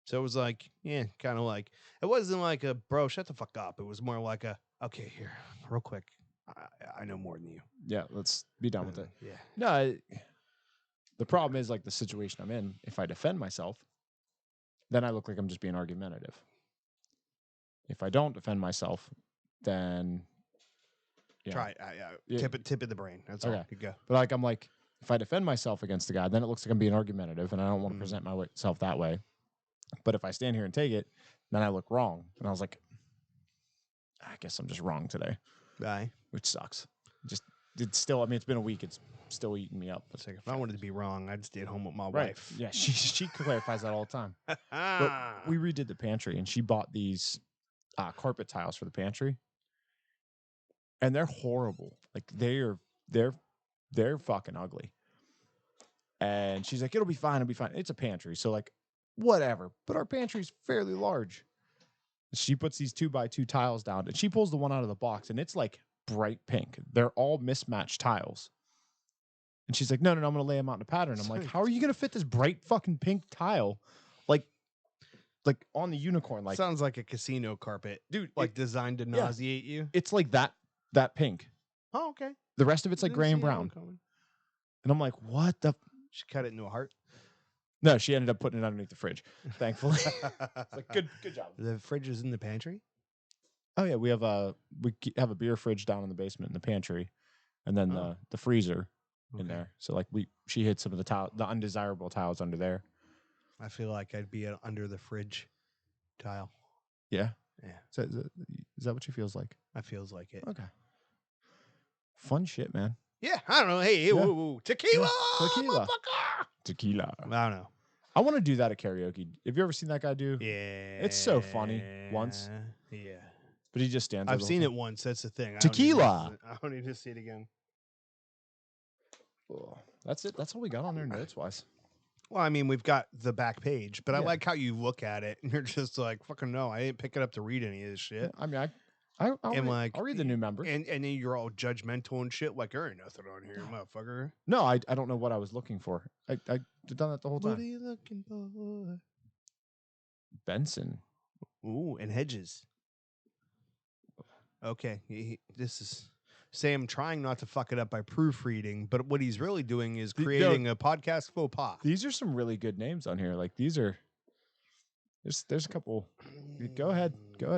So it was like, yeah, kind of like it wasn't like a bro, shut the fuck up. It was more like a okay, here, real quick. I know more than you. yeah. Let's be done with it. Yeah. No, the problem is like the situation I'm in. If I defend myself, then I look like I'm just being argumentative. If I don't defend myself, then Try it. Yeah. Tip of the brain. That's Okay. all. You go. But I'm like, if I defend myself against the guy, then it looks like I'm being argumentative, and I don't want to Mm. present myself that way. But if I stand here and take it, then I look wrong. And I was like, I guess I'm just wrong today, Bye. which sucks. It's still. I mean, it's been a week. It's still eating me up. It's like if I wanted to be wrong, I'd stay at home with my Right. wife. Yeah, she clarifies that all the time. But we redid the pantry, and she bought these carpet tiles for the pantry, and they're horrible. Like they're fucking ugly. And she's like, it'll be fine. It'll be fine. It's a pantry, so like whatever. But our pantry's fairly large. She puts these 2x2 tiles down, and she pulls the one out of the box, and it's like bright pink. They're all mismatched tiles. And she's like, no, I'm going to lay them out in a pattern. I'm like, how are you going to fit this bright fucking pink tile, like on the unicorn? Like, sounds like a casino carpet, dude, like designed to nauseate you. it's like that pink. Oh, okay. The rest of it's like Didn't gray and see that one brown. coming. And I'm like, what the? She cut it into a heart. No, she ended up putting it underneath the fridge. Thankfully, it's like good job. The fridge is in the pantry. Oh yeah, we have a beer fridge down in the basement in the pantry, and then the freezer in there. So like she hid some of the undesirable tiles under there. I feel like I'd be under the fridge tile. Yeah, Yeah. Is that what she feels like? That feels like it. Okay. Fun shit, man. Yeah, I don't know. Hey, Yeah. woo, tequila, Tequila. motherfucker! Tequila. I don't know. I want to do that at karaoke. Have you ever seen that guy do? Yeah, It's so funny once. Yeah, But he just stands. there I've the seen whole it once. That's the thing. Tequila. I don't need to see it again. time. Oh, that's it. That's all we got on there notes wise. Well, I mean, we've got the back page, but I Yeah. like how you look at it and you're just like, fucking no, I didn't pick it up to read any of this shit. I mean, I'll read the new members. And then you're all judgmental and shit. Like, there ain't nothing on here, motherfucker. No, I don't know what I was looking for. I done that the whole What are time. you looking for? Benson. Ooh, and Hedges. Okay, this is Sam trying not to fuck it up by proofreading, but what he's really doing is creating a podcast faux pas. These are some really good names on here. Like these are. There's a couple. Go ahead.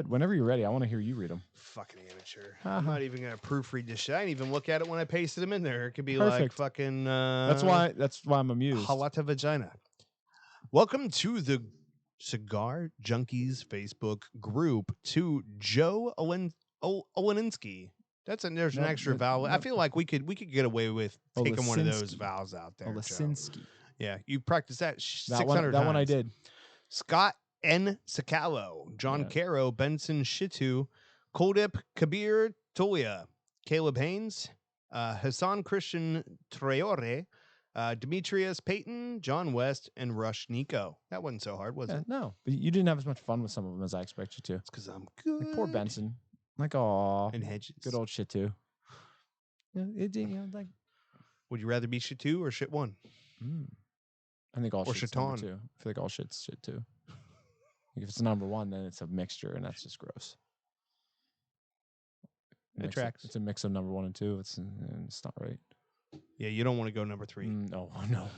Whenever you're ready, I want to hear you read them. Fucking amateur. I'm not even gonna proofread this shit. I didn't even look at it when I pasted them in there. It could be like Perfect. fucking. That's why I'm amused. Halata vagina. Welcome to the Cigar Junkies Facebook group to Joe Oweninsky. There's an extra vowel. I feel like we could get away with taking one of those Olesinski. vowels out there. Joe. Olesinski. Yeah, you practiced that That 600 one. times. That one I did. Scott N. Sakalo, John Yeah. Caro, Benson Shitu, Koldip Kabir Tolia, Caleb Haynes, Hassan Christian Traore, Demetrius Payton, John West, and Rush Nico. That wasn't so hard, was Yeah, it? no, but you didn't have as much fun with some of them as I expect you to. It's because I'm good. Like poor Benson. Like, aw, And Hedges. good old shit too. Yeah, like. Would you rather be shit 2 or shit 1? I think all Or shit's number Chaton. 2. I feel like all shit's shit too. Like if it's number 1, then it's a mixture, and that's just gross. It tracks. It's a mix of number 1 and 2. It's not right. Yeah, you don't want to go number 3. No.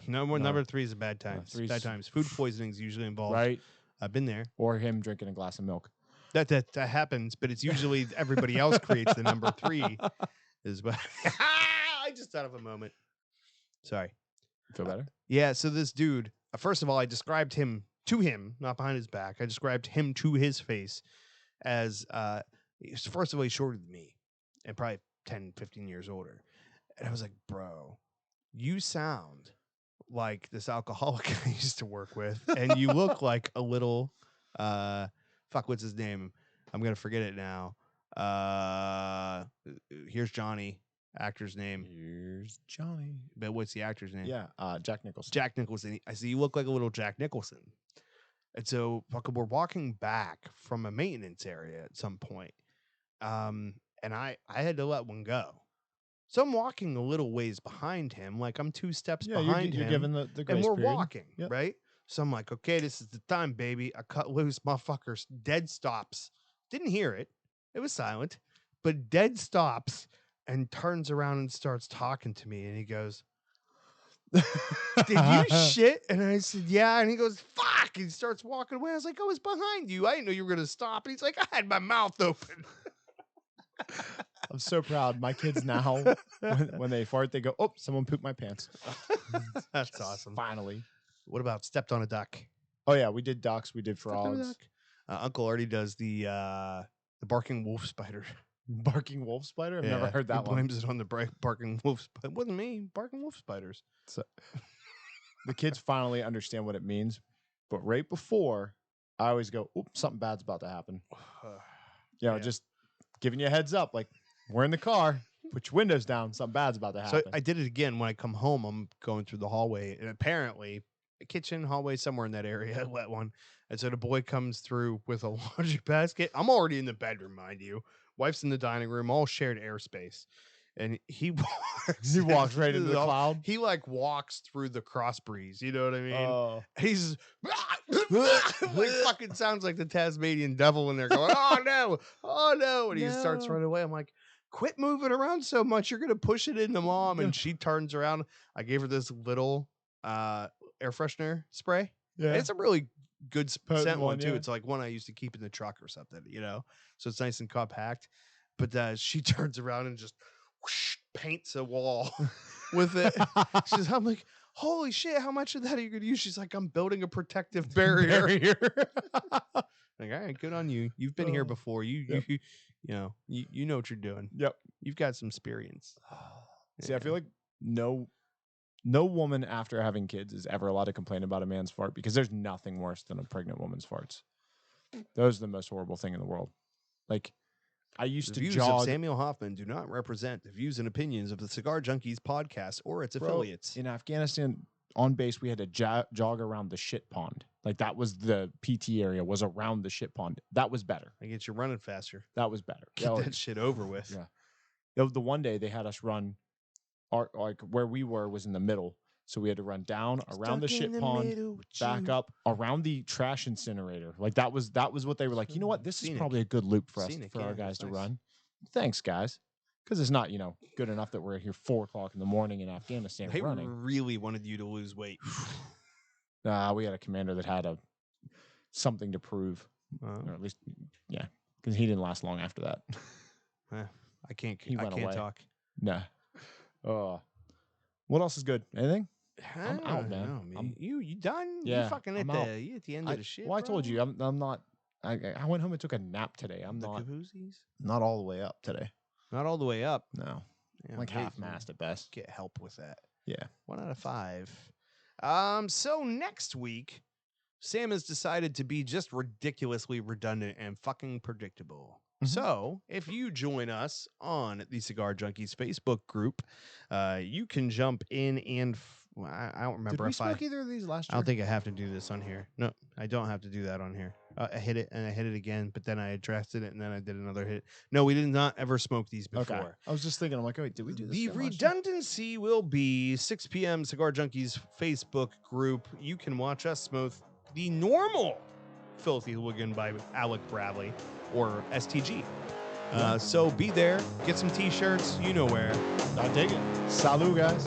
Number 3 is a bad times. three's- Bad times. Food poisoning is usually involved. Right? I've been there. Or him drinking a glass of milk. That happens, but it's usually everybody else creates the number 3. Is what I just thought of a moment. Sorry. Feel better? Yeah. So this dude, first of all, I described him to him, not behind his back. I described him to his face as first of all, he's shorter than me and probably 10, 15 years older. And I was like, bro, you sound like this alcoholic I used to work with, and you look like a little what's his name? I'm gonna forget it now. Here's Johnny, actor's name. Here's Johnny. But what's the actor's name? Yeah, Jack Nicholson. Jack Nicholson. I see you look like a little Jack Nicholson. And so fucking we're walking back from a maintenance area at some point. And I had to let one go. So I'm walking a little ways behind him, like I'm 2 steps behind you're him. giving the grace And we're period. walking, Yep. right? So I'm like, okay, this is the time, baby. I cut loose, motherfuckers. Dead stops. Didn't hear it. It was silent, but dead stops and turns around and starts talking to me. And he goes, did you shit? And I said, yeah. And he goes, fuck. And he starts walking away. I was like, I was behind you. I didn't know you were going to stop. And he's like, I had my mouth open. I'm so proud. My kids now, when they fart, they go, oh, someone pooped my pants. That's awesome. Finally. What about stepped on a duck? Oh, yeah. We did ducks. We did Stepped on a frogs. duck. Uncle Artie does the barking wolf spider. Barking wolf spider? I've never Yeah, heard that he one. blames it on the barking wolf spider. It wasn't me. Barking wolf spiders. So, the kids finally understand what it means. But right before, I always go, oops, something bad's about to happen. You know, Yeah. just giving you a heads up. Like, we're in the car. Put your windows down. Something bad's about to So happen. I did it again when I come home. I'm going through the hallway, and apparently, a kitchen hallway somewhere in that area, a wet one. And so the boy comes through with a laundry basket. I'm already in the bedroom, mind you. Wife's in the dining room, all shared airspace. And he walks. He walks right into the cloud. He like walks through the cross breeze. You know what I mean? Oh. He's like fucking sounds like the Tasmanian devil in there going, oh no, and he starts No. running away. I'm like, quit moving around so much, you're gonna push it into mom. And she turns around. I gave her this little air freshener spray. Yeah. It's a really good Potent scent one one, too. yeah. It's like one I used to keep in the truck or something, you know, so it's nice and compact. But she turns around and just whoosh, paints a wall with it. I'm like, holy shit, how much of that are you gonna use? She's like, I'm building a protective barrier. Like, all right, good on you. You've been here Oh, before. yep. You know what you're doing. Yep. You've got some experience. See, I feel like no woman after having kids is ever allowed to complain about a man's fart because there's nothing worse than a pregnant woman's farts. Those are the most horrible thing in the world. Like, I used The to views jog. of Samuel Hoffman do not represent the views and opinions of the Cigar Junkies podcast or its Bro, affiliates. in Afghanistan, on base, we had to jog around the shit pond. Like, that was the PT area, was around the shit pond. That was better. I get you running faster. That was better. Get Yeah, that shit over with. yeah. The one day they had us run, like where we were was in the middle. So we had to run down around the shit pond, back up around the trash incinerator. Like that was what they were like. You know what? This is Scenic. probably a good loop for us Scenic, for yeah, our guys that's to nice. run. Thanks, guys, because it's not good enough that we're here 4 o'clock in the morning in Afghanistan They running. really wanted you to lose weight. Nah, we had a commander that had something to prove, Uh, or at least because he didn't last long after that. I can't. He I went can't away. talk. Nah. What else is good? Anything? I'm I out, don't man. know, I'm- you done? Yeah, You fucking I'm at out. you at the end of the shit. Well, I told bro? you, I'm not. I went home and took a nap today. I'm the not Cavoozies? not all the way up today. Not all the way up. No, Yeah, like wait, half mast at best. Get help with that. Yeah. 1 out of 5. So next week, Sam has decided to be just ridiculously redundant and fucking predictable. Mhm. So if you join us on the Cigar Junkies Facebook group, you can jump in and I don't remember Did we if I. smoke either of these last I year? don't think I have to do this on here. No, I don't have to do that on here. I hit it and I hit it again, but then I addressed it and then I did another hit. No, we did not ever smoke these before. Okay. I was just thinking. I'm like, wait, did we do this? The again last year? redundancy will be 6 p.m. Cigar Junkies Facebook group. You can watch us smoke the normal Filthy Hooligan by Alec Bradley or STG. So be there, get some t-shirts, you know where. I dig it. Salut, guys.